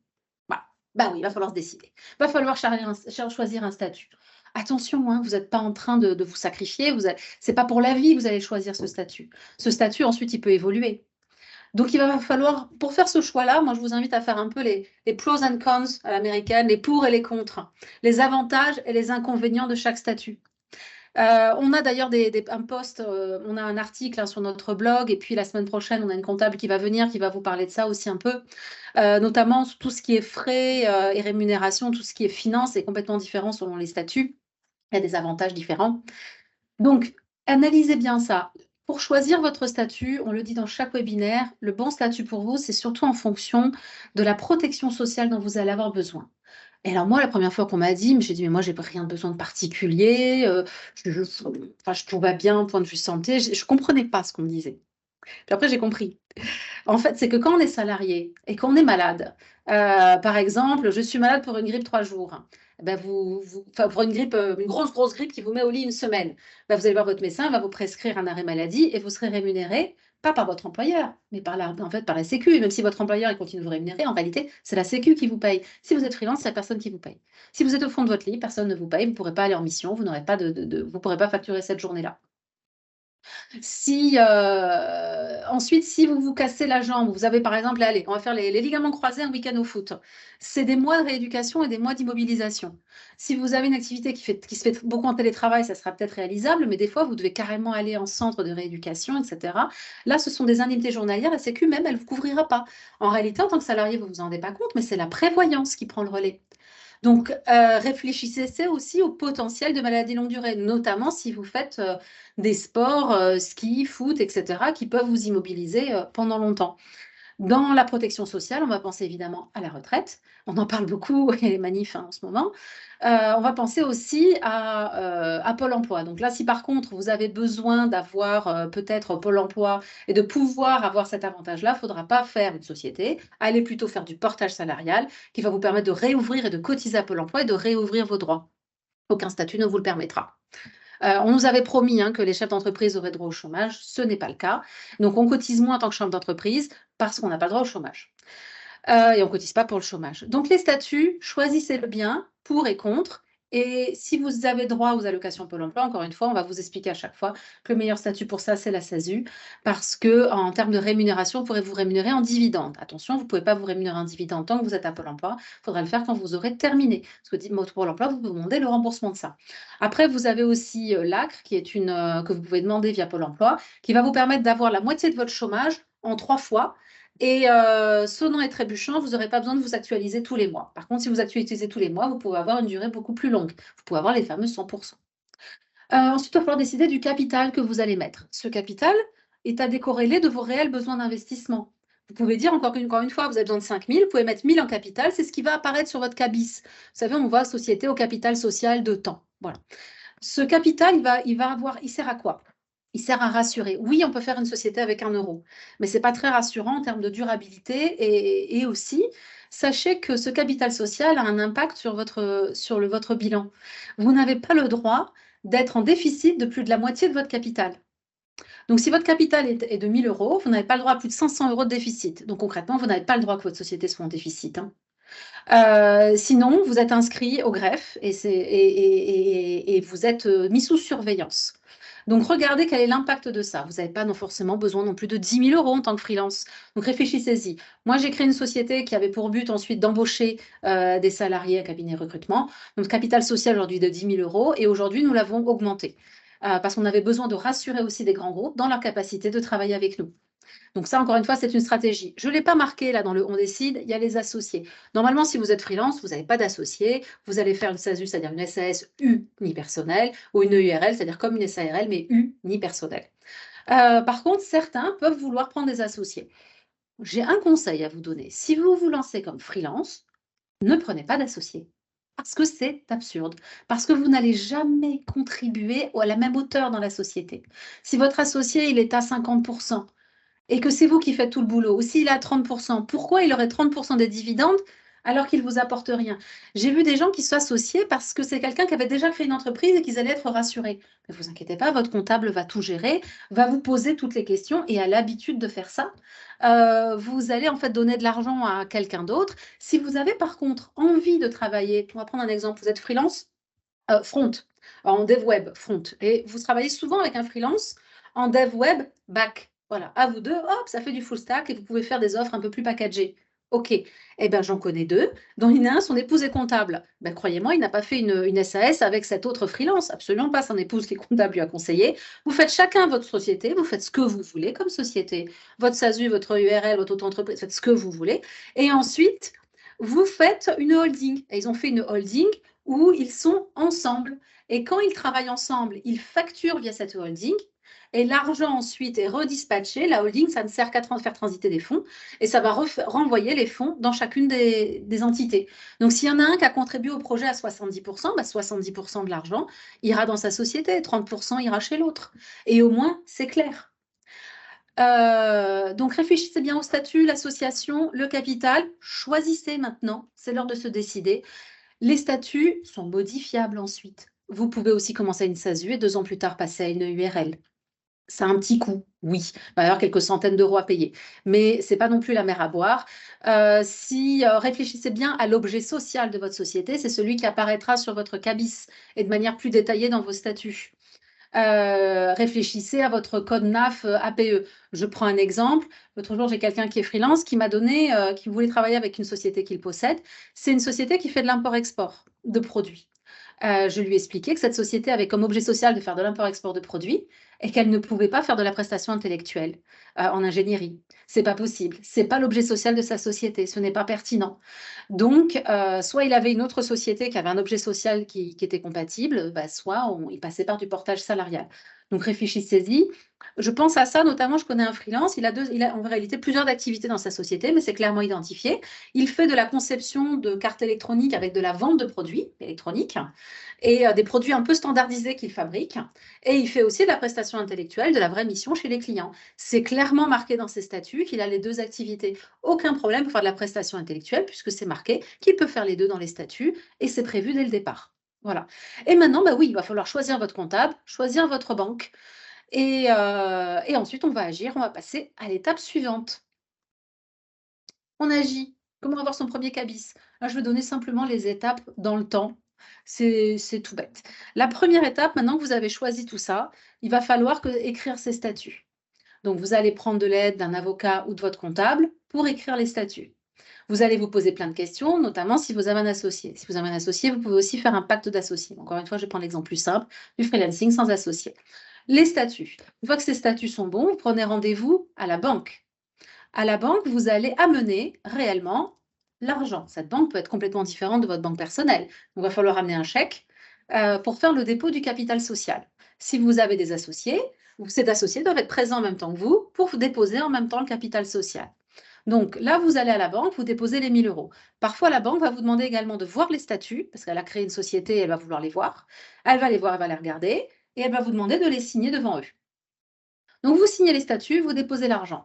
Speaker 1: Bah oui, il va falloir se décider. Il va falloir choisir un statut. Attention, hein, vous n'êtes pas en train de vous sacrifier, ce n'est pas pour la vie que vous allez choisir ce statut. Ce statut, ensuite, il peut évoluer. Donc, il va falloir, pour faire ce choix-là, moi, je vous invite à faire un peu les pros and cons à l'américaine, les pour et les contre, les avantages et les inconvénients de chaque statut. On a d'ailleurs un post, on a un article sur notre blog et puis la semaine prochaine, on a une comptable qui va venir, qui va vous parler de ça aussi un peu, notamment tout ce qui est frais et rémunération, tout ce qui est finance est complètement différent selon les statuts. Il y a des avantages différents. Donc, analysez bien ça. Pour choisir votre statut, on le dit dans chaque webinaire, le bon statut pour vous, c'est surtout en fonction de la protection sociale dont vous allez avoir besoin. Et alors moi, la première fois qu'on m'a dit, j'ai dit: «Mais moi, j'ai rien besoin de particulier, enfin, tout va bien, au point de vue santé». Je comprenais pas ce qu'on me disait. Puis après, j'ai compris. En fait, c'est que quand on est salarié et qu'on est malade, par exemple, je suis malade pour une grippe 3 jours, bah, enfin, pour une grippe, une grosse, grosse grippe qui vous met au lit une semaine, bah, vous allez voir votre médecin, il va vous prescrire un arrêt maladie et vous serez rémunéré, pas par votre employeur, mais en fait, par la sécu. Même si votre employeur, il continue de vous rémunérer, en réalité, c'est la sécu qui vous paye. Si vous êtes freelance, c'est la personne qui vous paye. Si vous êtes au fond de votre lit, personne ne vous paye, vous ne pourrez pas aller en mission, vous n'aurez pas vous pourrez pas facturer cette journée-là. Si, ensuite, si vous vous cassez la jambe, vous avez par exemple, allez, on va faire les ligaments croisés un week-end au foot. C'est des mois de rééducation et des mois d'immobilisation. Si vous avez une activité qui se fait beaucoup en télétravail, ça sera peut-être réalisable, mais des fois, vous devez carrément aller en centre de rééducation, et cetera. Là, ce sont des indemnités journalières, la sécu même, elle ne vous couvrira pas. En réalité, en tant que salarié, vous ne vous en rendez pas compte, mais c'est la prévoyance qui prend le relais. Donc, réfléchissez aussi au potentiel de maladies longue durée, notamment si vous faites, des sports, ski, foot et cetera, qui peuvent vous immobiliser, pendant longtemps. Dans la protection sociale, on va penser évidemment à la retraite. On en parle beaucoup, il y a les manifs, hein, en ce moment. On va penser aussi à Pôle emploi. Donc là, si par contre vous avez besoin d'avoir, peut-être Pôle emploi et de pouvoir avoir cet avantage-là, il ne faudra pas faire une société. Allez plutôt faire du portage salarial qui va vous permettre de réouvrir et de cotiser à Pôle emploi et de réouvrir vos droits. Aucun statut ne vous le permettra. On nous avait promis, hein, que les chefs d'entreprise auraient droit au chômage. Ce n'est pas le cas. Donc on cotise moins en tant que chef d'entreprise parce qu'on n'a pas le droit au chômage. Et on ne cotise pas pour le chômage. Donc les statuts, choisissez-le bien, pour et contre. Et si vous avez droit aux allocations Pôle emploi, encore une fois, on va vous expliquer à chaque fois que le meilleur statut pour ça, c'est la SASU, parce qu'en termes de rémunération, vous pourrez vous rémunérer en dividende. Attention, vous ne pouvez pas vous rémunérer en dividende tant que vous êtes à Pôle emploi. Il faudra le faire quand vous aurez terminé. Parce que Pôle emploi, vous demandez le remboursement de ça. Après, vous avez aussi l'ACRE, qui est que vous pouvez demander via Pôle emploi, qui va vous permettre d'avoir la moitié de votre chômage en 3 fois. Et sonnant et trébuchant, vous n'aurez pas besoin de vous actualiser tous les mois. Par contre, si vous actualisez tous les mois, vous pouvez avoir une durée beaucoup plus longue. Vous pouvez avoir les fameux 100%. Ensuite, il va falloir décider du capital que vous allez mettre. Ce capital est à décorréler de vos réels besoins d'investissement. Vous pouvez dire encore une fois, vous avez besoin de 5 000, vous pouvez mettre 1 000 en capital, c'est ce qui va apparaître sur votre CABIS. Vous savez, on voit société au capital social de temps. Voilà. Ce capital, il sert à quoi? Il sert à rassurer. Oui, on peut faire une société avec 1 euro, mais ce n'est pas très rassurant en termes de durabilité et aussi, sachez que ce capital social a un impact sur votre bilan. Vous n'avez pas le droit d'être en déficit de plus de la moitié de votre capital. Donc, si votre capital est de 1 000 euros, vous n'avez pas le droit à plus de 500 euros de déficit. Donc, concrètement, vous n'avez pas le droit que votre société soit en déficit, hein. Sinon, vous êtes inscrit au greffe et vous êtes mis sous surveillance. Donc, regardez quel est l'impact de ça. Vous n'avez pas forcément besoin non plus de 10 000 euros en tant que freelance. Donc, réfléchissez-y. Moi, j'ai créé une société qui avait pour but ensuite d'embaucher des salariés à cabinet recrutement. Donc, capital social aujourd'hui de 10 000 euros. Et aujourd'hui, nous l'avons augmenté parce qu'on avait besoin de rassurer aussi des grands groupes dans leur capacité de travailler avec nous. Donc ça, encore une fois, c'est une stratégie. Je ne l'ai pas marqué là dans le On décide, il y a les associés. Normalement, si vous êtes freelance, vous n'avez pas d'associés. Vous allez faire une SASU, c'est-à-dire une SAS unipersonnelle, ou une EURL, c'est-à-dire comme une SARL, mais unipersonnelle. Par contre, certains peuvent vouloir prendre des associés. J'ai un conseil à vous donner. Si vous vous lancez comme freelance, ne prenez pas d'associés. Parce que c'est absurde. Parce que vous n'allez jamais contribuer à la même hauteur dans la société. Si votre associé, il est à 50%, et que c'est vous qui faites tout le boulot, ou s'il a 30%, pourquoi il aurait 30% des dividendes alors qu'il ne vous apporte rien? J'ai vu des gens qui s'associaient parce que c'est quelqu'un qui avait déjà créé une entreprise et qu'ils allaient être rassurés. Ne vous inquiétez pas, votre comptable va tout gérer, va vous poser toutes les questions et a l'habitude de faire ça. Vous allez en fait donner de l'argent à quelqu'un d'autre. Si vous avez par contre envie de travailler, on va prendre un exemple, vous êtes freelance, front, en dev web, front, et vous travaillez souvent avec un freelance en dev web, back. Voilà, à vous deux, hop, ça fait du full stack et vous pouvez faire des offres un peu plus packagées. OK. Eh bien, j'en connais 2. Dans il y en a un, son épouse est comptable. Ben, croyez-moi, il n'a pas fait une SAS avec cette autre freelance. Absolument pas. Son épouse qui est comptable lui a conseillé. Vous faites chacun votre société. Vous faites ce que vous voulez comme société. Votre SASU, votre URL, votre auto-entreprise, faites ce que vous voulez. Et ensuite, vous faites une holding. Et ils ont fait une holding où ils sont ensemble. Et quand ils travaillent ensemble, ils facturent via cette holding. Et l'argent ensuite est redispatché. La holding, ça ne sert qu'à faire transiter des fonds. Et ça va renvoyer les fonds dans chacune des entités. Donc, s'il y en a un qui a contribué au projet à 70%, 70% de l'argent ira dans sa société, 30% ira chez l'autre. Et au moins, c'est clair. Donc, réfléchissez bien au statut, l'association, le capital. Choisissez maintenant. C'est l'heure de se décider. Les statuts sont modifiables ensuite. Vous pouvez aussi commencer à une SASU et 2 ans plus tard passer à une URL. Ça a un petit coût, oui. Il va y avoir quelques centaines d'euros à payer. Mais ce n'est pas non plus la mer à boire. Réfléchissez bien à l'objet social de votre société. C'est celui qui apparaîtra sur votre cabis et de manière plus détaillée dans vos statuts. Réfléchissez à votre code NAF APE. Je prends un exemple. L'autre jour, j'ai quelqu'un qui est freelance qui m'a donné, qui voulait travailler avec une société qu'il possède. C'est une société qui fait de l'import-export de produits. Je lui ai expliqué que cette société avait comme objet social de faire de l'import-export de produits et qu'elle ne pouvait pas faire de la prestation intellectuelle en ingénierie. C'est pas possible. C'est pas l'objet social de sa société. Ce n'est pas pertinent. Donc, soit il avait une autre société qui avait un objet social qui était compatible, soit il passait par du portage salarial. Donc, réfléchissez-y. Je pense à ça, notamment, je connais un freelance, il a en réalité plusieurs activités dans sa société, mais c'est clairement identifié. Il fait de la conception de cartes électroniques avec de la vente de produits électroniques et des produits un peu standardisés qu'il fabrique. Et il fait aussi de la prestation intellectuelle, de la vraie mission chez les clients. C'est clairement marqué dans ses statuts qu'il a les 2 activités. Aucun problème pour faire de la prestation intellectuelle, puisque c'est marqué qu'il peut faire les 2 dans les statuts, et c'est prévu dès le départ. Voilà. Et maintenant, oui, il va falloir choisir votre comptable, choisir votre banque, et ensuite, on va agir, on va passer à l'étape suivante. On agit. Comment avoir son premier cabis? Là, je vais donner simplement les étapes dans le temps. C'est tout bête. La première étape, maintenant que vous avez choisi tout ça, il va falloir écrire ces statuts. Donc, vous allez prendre de l'aide d'un avocat ou de votre comptable pour écrire les statuts. Vous allez vous poser plein de questions, notamment si vous avez un associé. Si vous avez un associé, vous pouvez aussi faire un pacte d'associés. Encore une fois, je vais prendre l'exemple plus simple du freelancing sans associé. Les statuts. Une fois que ces statuts sont bons, vous prenez rendez-vous à la banque. À la banque, vous allez amener réellement l'argent. Cette banque peut être complètement différente de votre banque personnelle. Donc, il va falloir amener un chèque pour faire le dépôt du capital social. Si vous avez des associés, ces associés doivent être présents en même temps que vous pour vous déposer en même temps le capital social. Donc là, vous allez à la banque, vous déposez les 1 000 euros. Parfois, la banque va vous demander également de voir les statuts, parce qu'elle a créé une société, elle va vouloir les voir. Elle va les voir, elle va les regarder, et elle va vous demander de les signer devant eux. Donc, vous signez les statuts, vous déposez l'argent.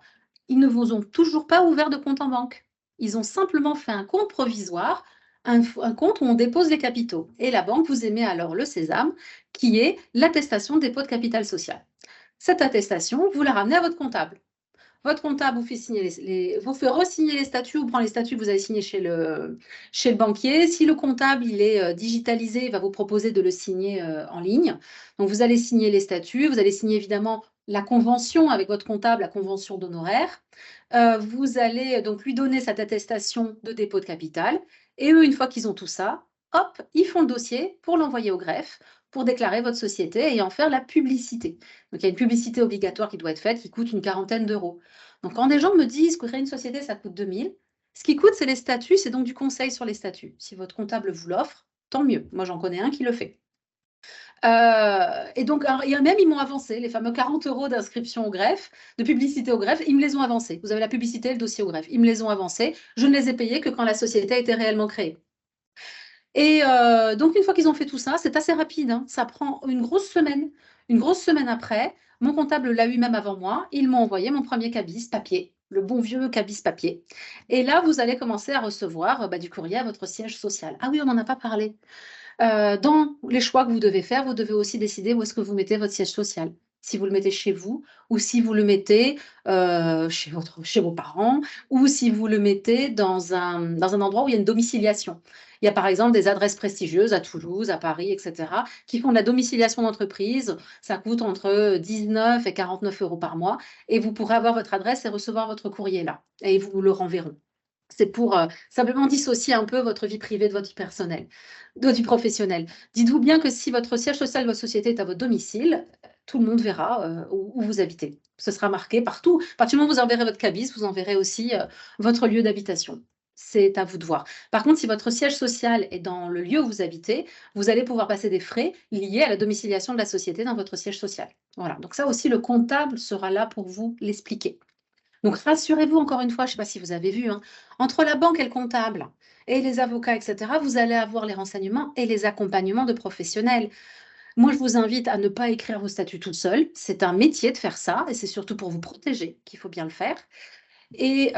Speaker 1: Ils ne vous ont toujours pas ouvert de compte en banque. Ils ont simplement fait un compte provisoire, un compte où on dépose les capitaux. Et la banque vous émet alors le sésame, qui est l'attestation de dépôt de capital social. Cette attestation, vous la ramenez à votre comptable. Votre comptable vous fait signer vous fait re-signer les statuts ou prend les statuts que vous avez signés chez le banquier. Si le comptable il est digitalisé, il va vous proposer de le signer en ligne. Donc, vous allez signer les statuts, vous allez signer évidemment la convention avec votre comptable, la convention d'honoraires. Vous allez donc lui donner cette attestation de dépôt de capital. Et eux, une fois qu'ils ont tout ça, hop, ils font le dossier pour l'envoyer au greffe, pour déclarer votre société et en faire la publicité. Donc, il y a une publicité obligatoire qui doit être faite qui coûte une quarantaine d'euros. Donc, quand des gens me disent que créer une société, ça coûte 2 000, ce qui coûte, c'est les statuts, c'est donc du conseil sur les statuts. Si votre comptable vous l'offre, tant mieux. Moi, j'en connais un qui le fait. Et donc, même, ils m'ont avancé, les fameux 40 euros d'inscription au greffe, de publicité au greffe, ils me les ont avancés. Vous avez la publicité et le dossier au greffe. Ils me les ont avancés. Je ne les ai payés que quand la société a été réellement créée. Et donc, une fois qu'ils ont fait tout ça, c'est assez rapide, hein. Ça prend une grosse semaine. Une grosse semaine après, mon comptable l'a eu même avant moi. Ils m'ont envoyé mon premier cabis papier, le bon vieux cabis papier. Et là, vous allez commencer à recevoir du courrier à votre siège social. Ah oui, on n'en a pas parlé. Dans les choix que vous devez faire, vous devez aussi décider où est-ce que vous mettez votre siège social. Si vous le mettez chez vous, ou si vous le mettez chez vos parents, ou si vous le mettez dans un endroit où il y a une domiciliation. Il y a par exemple des adresses prestigieuses à Toulouse, à Paris, etc., qui font de la domiciliation d'entreprise. Ça coûte entre 19 et 49 euros par mois. Et vous pourrez avoir votre adresse et recevoir votre courrier là. Et ils vous le renverront. C'est pour simplement dissocier un peu votre vie privée de votre vie personnelle, de votre vie professionnelle. Dites-vous bien que si votre siège social de votre société est à votre domicile, tout le monde verra où vous habitez. Ce sera marqué partout. À partir du moment où vous enverrez votre cabis, vous enverrez aussi votre lieu d'habitation. c'est à vous de voir. Par contre, si votre siège social est dans le lieu où vous habitez, vous allez pouvoir passer des frais liés à la domiciliation de la société dans votre siège social. Voilà, donc ça aussi, le comptable sera là pour vous l'expliquer. Donc rassurez-vous encore une fois, je ne sais pas si vous avez vu, hein, entre la banque et le comptable et les avocats, etc., vous allez avoir les renseignements et les accompagnements de professionnels. Moi, je vous invite à ne pas écrire vos statuts toute seule. C'est un métier de faire ça et c'est surtout pour vous protéger qu'il faut bien le faire. Et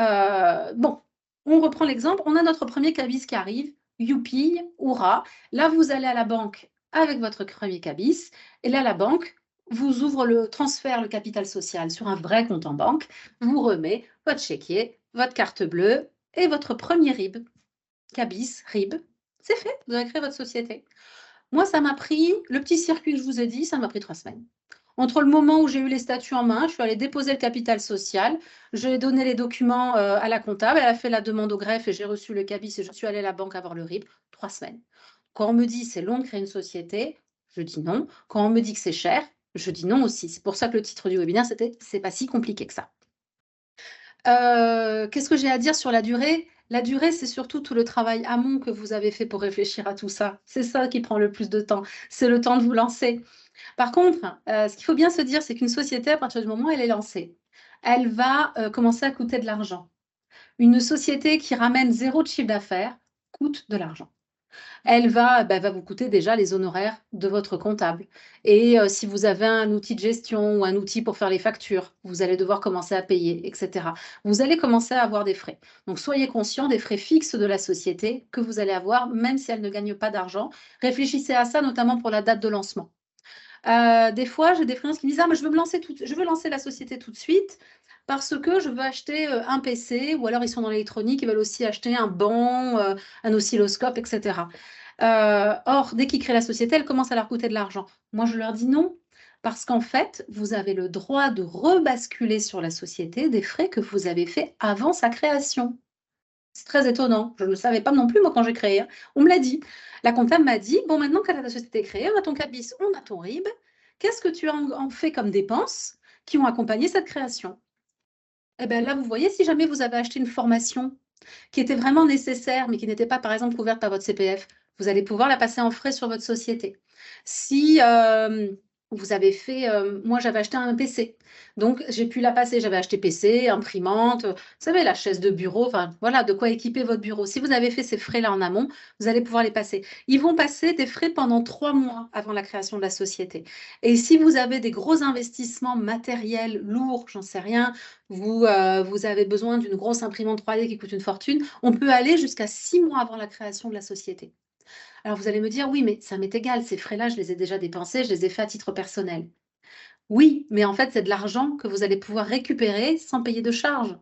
Speaker 1: bon, on reprend l'exemple. On a notre premier cabis qui arrive. Youpi, hurrah. Là, vous allez à la banque avec votre premier cabis. Et là, la banque vous ouvre le transfert, le capital social sur un vrai compte en banque, vous remet votre chéquier, votre carte bleue et votre premier RIB. Cabis, RIB, c'est fait. Vous avez créé votre société. Moi, ça m'a pris, le petit circuit que je vous ai dit, ça m'a pris 3 semaines. Entre le moment où j'ai eu les statuts en main, je suis allée déposer le capital social, j'ai donné les documents à la comptable, elle a fait la demande au greffe et j'ai reçu le cabis et je suis allée à la banque avoir le RIB, 3 semaines. Quand on me dit c'est long de créer une société, je dis non. Quand on me dit que c'est cher, je dis non aussi. C'est pour ça que le titre du webinaire, c'était « C'est pas si compliqué que ça ». Qu'est-ce que j'ai à dire sur la durée? La durée, c'est surtout tout le travail amont que vous avez fait pour réfléchir à tout ça. C'est ça qui prend le plus de temps. C'est le temps de vous lancer. Par contre, ce qu'il faut bien se dire, c'est qu'une société, à partir du moment où elle est lancée, elle va, commencer à coûter de l'argent. Une société qui ramène 0 de chiffre d'affaires coûte de l'argent. Elle va vous coûter déjà les honoraires de votre comptable et si vous avez un outil de gestion ou un outil pour faire les factures, vous allez devoir commencer à payer et cetera. Vous allez commencer à avoir des frais. Donc soyez conscient des frais fixes de la société que vous allez avoir, même si elle ne gagne pas d'argent. Réfléchissez à ça, notamment pour la date de lancement. Des fois, j'ai des freelances qui me disent: «Ah mais je veux lancer la société tout de suite parce que je veux acheter, un PC», ou alors ils sont dans l'électronique, ils veulent aussi acheter un banc, un oscilloscope et cetera. Or, dès qu'ils créent la société, elle commence à leur coûter de l'argent. Moi, je leur dis: «Non», parce qu'en fait, vous avez le droit de rebasculer sur la société des frais que vous avez faits avant sa création. C'est très étonnant. Je ne le savais pas non plus, moi, quand j'ai créé, hein. On me l'a dit. La comptable m'a dit: «Bon, maintenant que ta société est créée, on a ton CABIS, on a ton RIB. Qu'est-ce que tu as en fais comme dépenses qui ont accompagné cette création?» Et bien là, vous voyez, si jamais vous avez acheté une formation qui était vraiment nécessaire, mais qui n'était pas, par exemple, couverte par votre CPF, vous allez pouvoir la passer en frais sur votre société. Si, vous avez fait, moi j'avais acheté un PC, donc j'ai pu la passer. J'avais acheté PC, imprimante, vous savez la chaise de bureau, enfin voilà, de quoi équiper votre bureau. Si vous avez fait ces frais-là en amont, vous allez pouvoir les passer. Ils vont passer des frais pendant 3 mois avant la création de la société et si vous avez des gros investissements matériels lourds, j'en sais rien, vous avez besoin d'une grosse imprimante 3D qui coûte une fortune, on peut aller jusqu'à 6 mois avant la création de la société. Alors vous allez me dire: «Oui, mais ça m'est égal, ces frais-là, je les ai déjà dépensés, je les ai faits à titre personnel». Oui, mais en fait, c'est de l'argent que vous allez pouvoir récupérer sans payer de charges.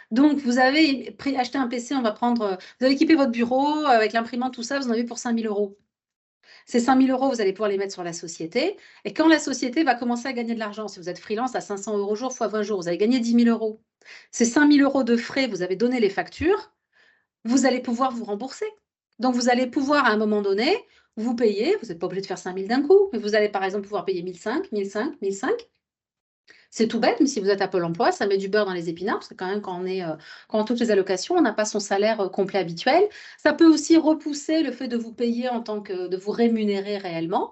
Speaker 1: Donc vous avez acheté un PC, on va prendre, vous avez équipé votre bureau avec l'imprimante, tout ça, vous en avez pour 5 000 €. Ces 5 000 €, vous allez pouvoir les mettre sur la société et quand la société va commencer à gagner de l'argent, si vous êtes freelance à 500 € jour fois 20 jours, vous allez gagner 10 000 €. Ces 5 000 € de frais, vous avez donné les factures, vous allez pouvoir vous rembourser. Donc vous allez pouvoir à un moment donné, vous payer, vous n'êtes pas obligé de faire 5 000 d'un coup, mais vous allez par exemple pouvoir payer 1 500, 1 500, 1 500. C'est tout bête, mais si vous êtes à Pôle emploi, ça met du beurre dans les épinards, parce que quand même quand on touche les allocations, on n'a pas son salaire, complet habituel. Ça peut aussi repousser le fait de vous payer en tant que de vous rémunérer réellement.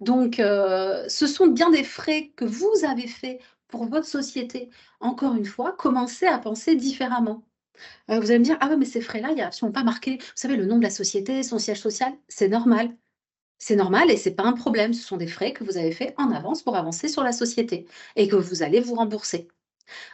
Speaker 1: Donc ce sont bien des frais que vous avez faits pour votre société. Encore une fois, commencez à penser différemment. Vous allez me dire: «Ah ouais, mais ces frais-là, il y a absolument pas marqué, vous savez, le nom de la société, son siège social». C'est normal. C'est normal et c'est pas un problème. Ce sont des frais que vous avez faits en avance pour avancer sur la société et que vous allez vous rembourser.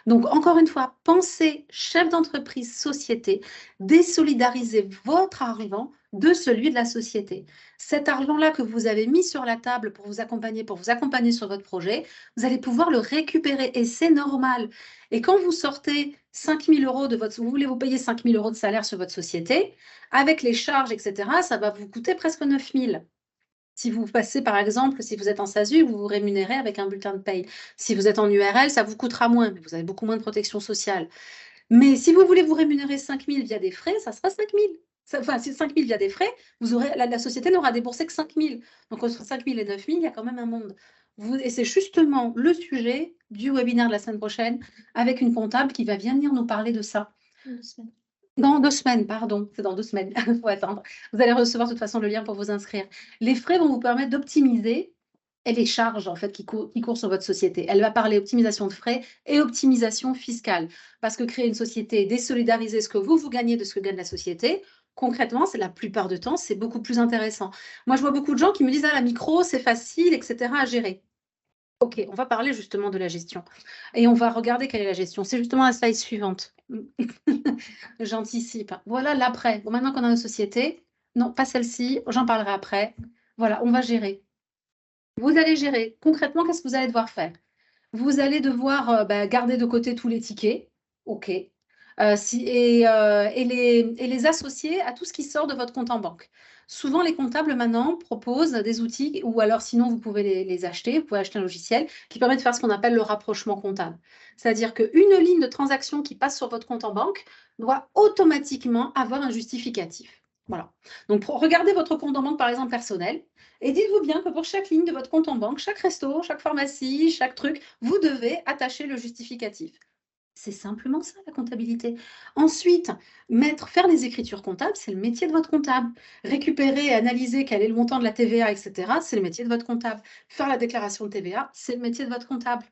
Speaker 1: Donc encore une fois, pensez chef d'entreprise, société, désolidarisez votre argent de celui de la société. Cet argent-là que vous avez mis sur la table pour vous accompagner sur votre projet, vous allez pouvoir le récupérer et c'est normal. Et quand vous sortez 5 000 € de votre, vous voulez vous payer 5 000 € de salaire sur votre société, avec les charges, etc., ça va vous coûter presque 9 000. Si vous passez, par exemple, si vous êtes en SASU, vous vous rémunérez avec un bulletin de paye. Si vous êtes en URL, ça vous coûtera moins, mais vous avez beaucoup moins de protection sociale. Mais si vous voulez vous rémunérer 5 000 via des frais, ça sera 5 000. Enfin, si 5 000 via des frais, la société n'aura déboursé que 5 000. Donc entre 5 000 et 9 000, il y a quand même un monde. Et c'est justement le sujet du webinaire de la semaine prochaine avec une comptable qui va venir nous parler de ça. Dans 2 semaines, pardon, c'est dans 2 semaines, il faut attendre. Vous allez recevoir de toute façon le lien pour vous inscrire. Les frais vont vous permettre d'optimiser et les charges en fait qui courent sur votre société. Elle va parler optimisation de frais et optimisation fiscale. Parce que créer une société et désolidariser ce que vous gagnez de ce que gagne la société, concrètement, c'est la plupart du temps, c'est beaucoup plus intéressant. Moi, je vois beaucoup de gens qui me disent: «Ah la micro, c'est facile et cetera à gérer». OK, on va parler justement de la gestion et on va regarder quelle est la gestion. C'est justement la slide suivante. J'anticipe. Voilà l'après. Bon, maintenant qu'on a nos sociétés, non, pas celle-ci, j'en parlerai après. Voilà, on va gérer. Vous allez gérer. Concrètement, qu'est-ce que vous allez devoir faire? Vous allez devoir, garder de côté tous les tickets. OK. Si et les associer à tout ce qui sort de votre compte en banque. Souvent, les comptables maintenant proposent des outils ou alors sinon vous pouvez les acheter. Vous pouvez acheter un logiciel qui permet de faire ce qu'on appelle le rapprochement comptable. C'est-à-dire qu'une ligne de transaction qui passe sur votre compte en banque doit automatiquement avoir un justificatif. Voilà. Donc regardez votre compte en banque, par exemple personnel, et dites-vous bien que pour chaque ligne de votre compte en banque, chaque resto, chaque pharmacie, chaque truc, vous devez attacher le justificatif. C'est simplement ça la comptabilité. Ensuite, faire des écritures comptables, c'est le métier de votre comptable. Récupérer et analyser quel est le montant de la TVA, etc., c'est le métier de votre comptable. Faire la déclaration de TVA, c'est le métier de votre comptable.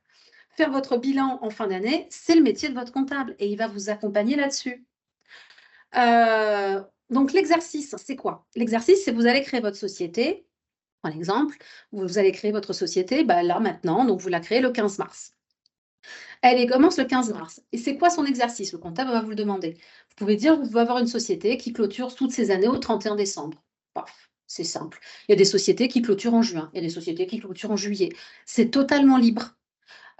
Speaker 1: Faire votre bilan en fin d'année, c'est le métier de votre comptable et il va vous accompagner là-dessus. Donc l'exercice, c'est quoi? L'exercice, c'est vous allez créer votre société. Par exemple, vous allez créer votre société, là maintenant, donc vous la créez le 15 mars. Commence le 15 mars. Et c'est quoi son exercice? Le comptable va vous le demander. Vous pouvez dire, vous pouvez avoir une société qui clôture toutes ces années au 31 décembre. Paf, c'est simple. Il y a des sociétés qui clôturent en juin, il y a des sociétés qui clôturent en juillet. C'est totalement libre.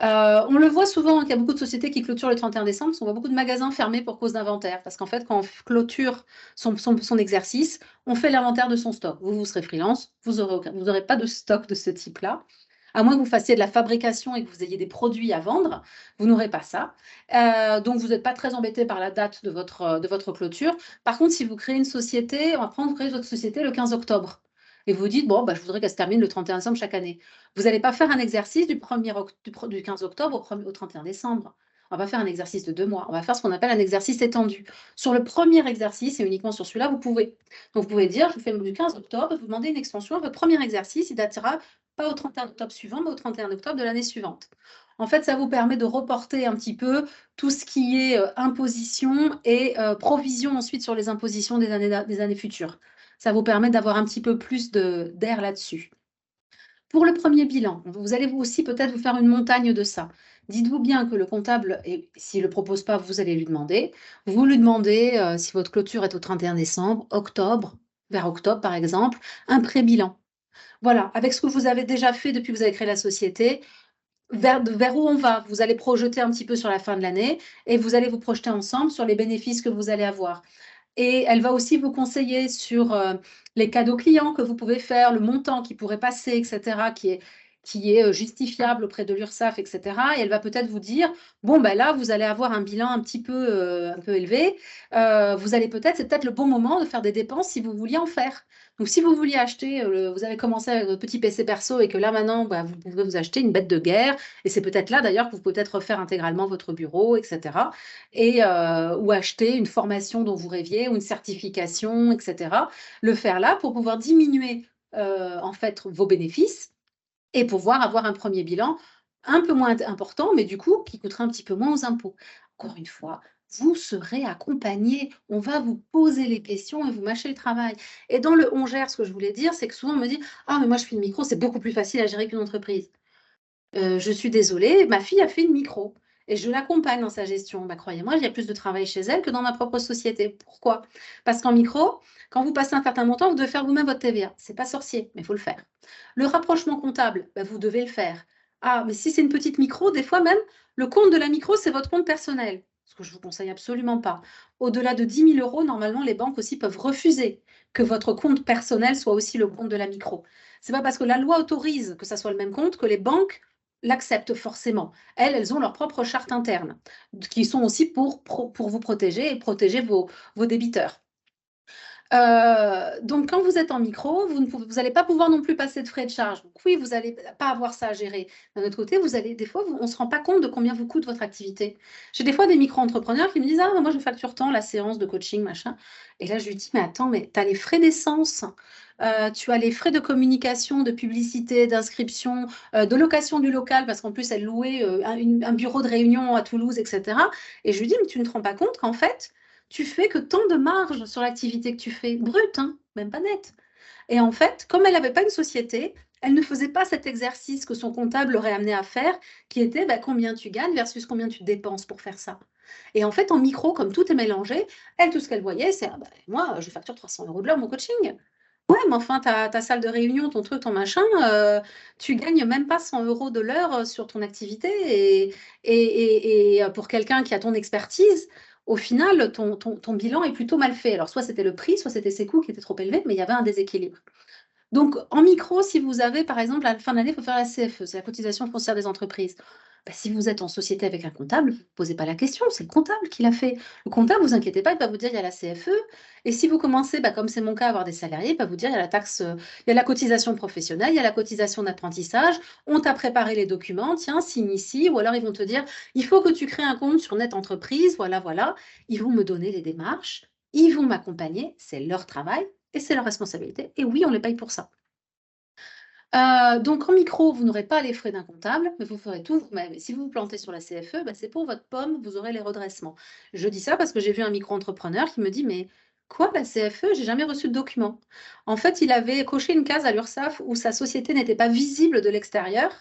Speaker 1: On le voit souvent, qu'il y a beaucoup de sociétés qui clôturent le 31 décembre, parce qu'on voit beaucoup de magasins fermés pour cause d'inventaire. Parce qu'en fait, quand on clôture son exercice, on fait l'inventaire de son stock. Vous serez freelance, vous n'aurez pas de stock de ce type-là. À moins que vous fassiez de la fabrication et que vous ayez des produits à vendre, vous n'aurez pas ça. Donc, vous n'êtes pas très embêté par la date de votre clôture. Par contre, si vous créez une société, on va prendre, vous créez votre société le 15 octobre. Et vous dites, bon, je voudrais qu'elle se termine le 31 décembre chaque année. Vous n'allez pas faire un exercice du 15 octobre au 31 décembre. On va pas faire un exercice de 2 mois. On va faire ce qu'on appelle un exercice étendu. Sur le premier exercice, et uniquement sur celui-là, vous pouvez. Donc, vous pouvez dire, je vous fais du 15 octobre, vous demandez une extension. Votre premier exercice, il datera pas au 31 octobre suivant, mais au 31 octobre de l'année suivante. En fait, ça vous permet de reporter un petit peu tout ce qui est imposition et provision ensuite sur les impositions des années futures. Ça vous permet d'avoir un petit peu plus d'air là-dessus. Pour le premier bilan, vous allez vous aussi peut-être vous faire une montagne de ça. Dites-vous bien que le comptable, et s'il ne le propose pas, vous allez lui demander. Vous lui demandez, si votre clôture est au 31 décembre, octobre, vers octobre par exemple, un pré-bilan. Voilà, avec ce que vous avez déjà fait depuis que vous avez créé la société, vers où on va. Vous allez projeter un petit peu sur la fin de l'année et vous allez vous projeter ensemble sur les bénéfices que vous allez avoir. Et elle va aussi vous conseiller sur, les cadeaux clients que vous pouvez faire, le montant qui pourrait passer et cetera, qui est justifiable auprès de l'URSSAF et cetera, et elle va peut-être vous dire: «Bon, là, vous allez avoir un bilan un peu élevé, c'est peut-être le bon moment de faire des dépenses si vous vouliez en faire». Donc si vous vouliez acheter, vous avez commencé avec votre petit PC perso et que là maintenant, vous pouvez vous acheter une bête de guerre, et c'est peut-être là d'ailleurs que vous pouvez peut-être refaire intégralement votre bureau et cetera. Ou acheter une formation dont vous rêviez ou une certification et cetera. Le faire là pour pouvoir diminuer, en fait, vos bénéfices et pouvoir avoir un premier bilan un peu moins important, mais du coup, qui coûtera un petit peu moins aux impôts. Encore une fois, vous serez accompagné. On va vous poser les questions et vous mâcher le travail. Et dans le «on gère», ce que je voulais dire, c'est que souvent on me dit: «Ah mais moi je fais une micro, c'est beaucoup plus facile à gérer qu'une entreprise». Je suis désolée, ma fille a fait une micro et je l'accompagne dans sa gestion. Croyez-moi, il y a plus de travail chez elle que dans ma propre société. Pourquoi? Parce qu'en micro, quand vous passez un certain montant, vous devez faire vous-même votre TVA. C'est pas sorcier, mais il faut le faire. Le rapprochement comptable, vous devez le faire. Ah, mais si c'est une petite micro, des fois même, le compte de la micro, c'est votre compte personnel, ce que je vous conseille absolument pas. Au-delà de 10 000 €, normalement, les banques aussi peuvent refuser que votre compte personnel soit aussi le compte de la micro. C'est pas parce que la loi autorise que ça soit le même compte que les banques l'acceptent forcément. Elles ont leur propre charte interne, qui sont aussi pour vous protéger et protéger vos débiteurs. Donc, quand vous êtes en micro, vous n'allez pas pouvoir non plus passer de frais de charge. Donc, oui, vous n'allez pas avoir ça à gérer. D'un autre côté, des fois, on ne se rend pas compte de combien vous coûte votre activité. J'ai des fois des micro-entrepreneurs qui me disent: «Ah, moi, je facture tant la séance de coaching, machin». Et là, je lui dis: «Mais attends, mais tu as les frais d'essence, tu as les frais de communication, de publicité, d'inscription, de location du local», parce qu'en plus, elle louait un bureau de réunion à Toulouse, etc. Et je lui dis: «Mais tu ne te rends pas compte qu'en fait, tu fais que tant de marge sur l'activité que tu fais, brute, hein, même pas nette». Et en fait, comme elle n'avait pas une société, elle ne faisait pas cet exercice que son comptable l'aurait amené à faire, qui était combien tu gagnes versus combien tu dépenses pour faire ça. Et en fait, en micro, comme tout est mélangé, elle, tout ce qu'elle voyait, c'est: «Ah moi, je facture 300 € de l'heure mon coaching». Ouais, mais enfin, ta salle de réunion, ton truc, ton machin, tu gagnes même pas 100 € de l'heure sur ton activité. Et pour quelqu'un qui a ton expertise, au final, ton bilan est plutôt mal fait. Alors, soit c'était le prix, soit c'était ses coûts qui étaient trop élevés, mais il y avait un déséquilibre. Donc, en micro, si vous avez, par exemple, à la fin de l'année, il faut faire la CFE, c'est la cotisation foncière des entreprises. Si vous êtes en société avec un comptable, vous ne posez pas la question, c'est le comptable qui l'a fait. Le comptable, vous inquiétez pas, il va vous dire il y a la CFE. Et si vous commencez, comme c'est mon cas, à avoir des salariés, il va vous dire il y a la taxe, il y a la cotisation professionnelle, il y a la cotisation d'apprentissage, on t'a préparé les documents, tiens, signe ici. Ou alors ils vont te dire il faut que tu crées un compte sur Net Entreprise, voilà, voilà. Ils vont me donner les démarches, ils vont m'accompagner, c'est leur travail et c'est leur responsabilité. Et oui, on les paye pour ça. Donc en micro, vous n'aurez pas les frais d'un comptable, mais vous ferez tout vous-même. Et si vous vous plantez sur la CFE, c'est pour votre pomme, vous aurez les redressements. Je dis ça parce que j'ai vu un micro-entrepreneur qui me dit: «Mais quoi la CFE? J'ai jamais reçu de document». En fait, il avait coché une case à l'URSSAF où sa société n'était pas visible de l'extérieur,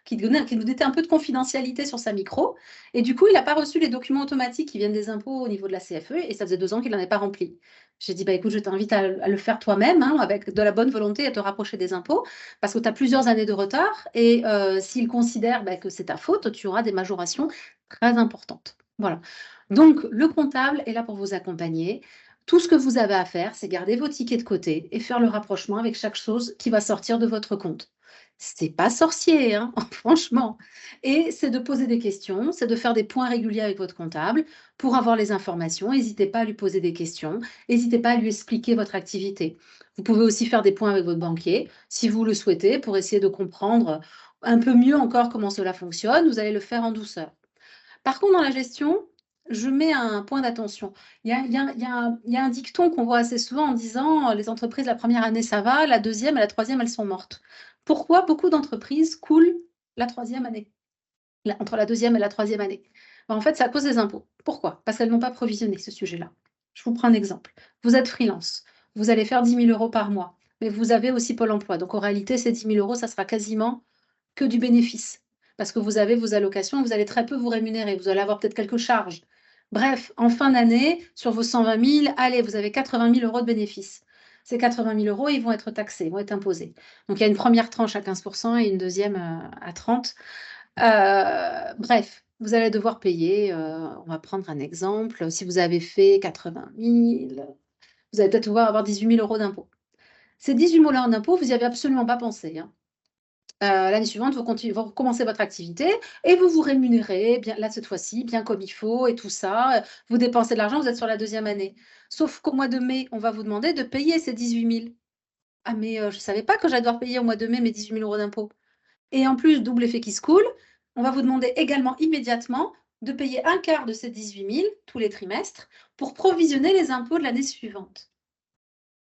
Speaker 1: qui nous mettait un peu de confidentialité sur sa micro. Et du coup, il n'a pas reçu les documents automatiques qui viennent des impôts au niveau de la CFE et ça faisait 2 ans qu'il n'en avait pas rempli. J'ai dit: écoute, je t'invite à le faire toi-même, hein, avec de la bonne volonté, à te rapprocher des impôts, parce que tu as plusieurs années de retard. Et s'ils considèrent que c'est ta faute, tu auras des majorations très importantes. Voilà. Donc, le comptable est là pour vous accompagner. Tout ce que vous avez à faire, c'est garder vos tickets de côté et faire le rapprochement avec chaque chose qui va sortir de votre compte. C'est pas sorcier, hein, franchement. Et c'est de poser des questions, c'est de faire des points réguliers avec votre comptable pour avoir les informations. N'hésitez pas à lui poser des questions, n'hésitez pas à lui expliquer votre activité. Vous pouvez aussi faire des points avec votre banquier, si vous le souhaitez, pour essayer de comprendre un peu mieux encore comment cela fonctionne. Vous allez le faire en douceur. Par contre, dans la gestion, je mets un point d'attention. Il y a un dicton qu'on voit assez souvent en disant: «Les entreprises, la première année, ça va, la deuxième et la troisième, elles sont mortes». Pourquoi beaucoup d'entreprises coulent la troisième année? Entre la deuxième et la troisième année? En fait, c'est à cause des impôts. Pourquoi? Parce qu'elles n'ont pas provisionné ce sujet-là. Je vous prends un exemple. Vous êtes freelance, vous allez faire 10 000 € par mois, mais vous avez aussi Pôle emploi. Donc en réalité, ces 10 000 €, ça sera quasiment que du bénéfice. Parce que vous avez vos allocations, vous allez très peu vous rémunérer, vous allez avoir peut-être quelques charges. Bref, en fin d'année, sur vos 120 000, allez, vous avez 80 000 € de bénéfices. Ces 80 000 €, ils vont être taxés, ils vont être imposés. Donc il y a une première tranche à 15% et une deuxième à 30%. Bref, vous allez devoir payer, on va prendre un exemple, si vous avez fait 80 000, vous allez peut-être devoir avoir 18 000 € d'impôts. Ces 18 000 € d'impôts, vous n'y avez absolument pas pensé, hein. L'année suivante, vous recommencez votre activité et vous vous rémunérez bien là, cette fois-ci, bien comme il faut et tout ça, vous dépensez de l'argent, vous êtes sur la deuxième année. Sauf qu'au mois de mai, on va vous demander de payer ces 18 000. Ah mais je ne savais pas que j'allais devoir payer au mois de mai mes 18 000 € d'impôts. Et en plus, double effet qui se coule, on va vous demander également immédiatement de payer un quart de ces 18 000 tous les trimestres pour provisionner les impôts de l'année suivante.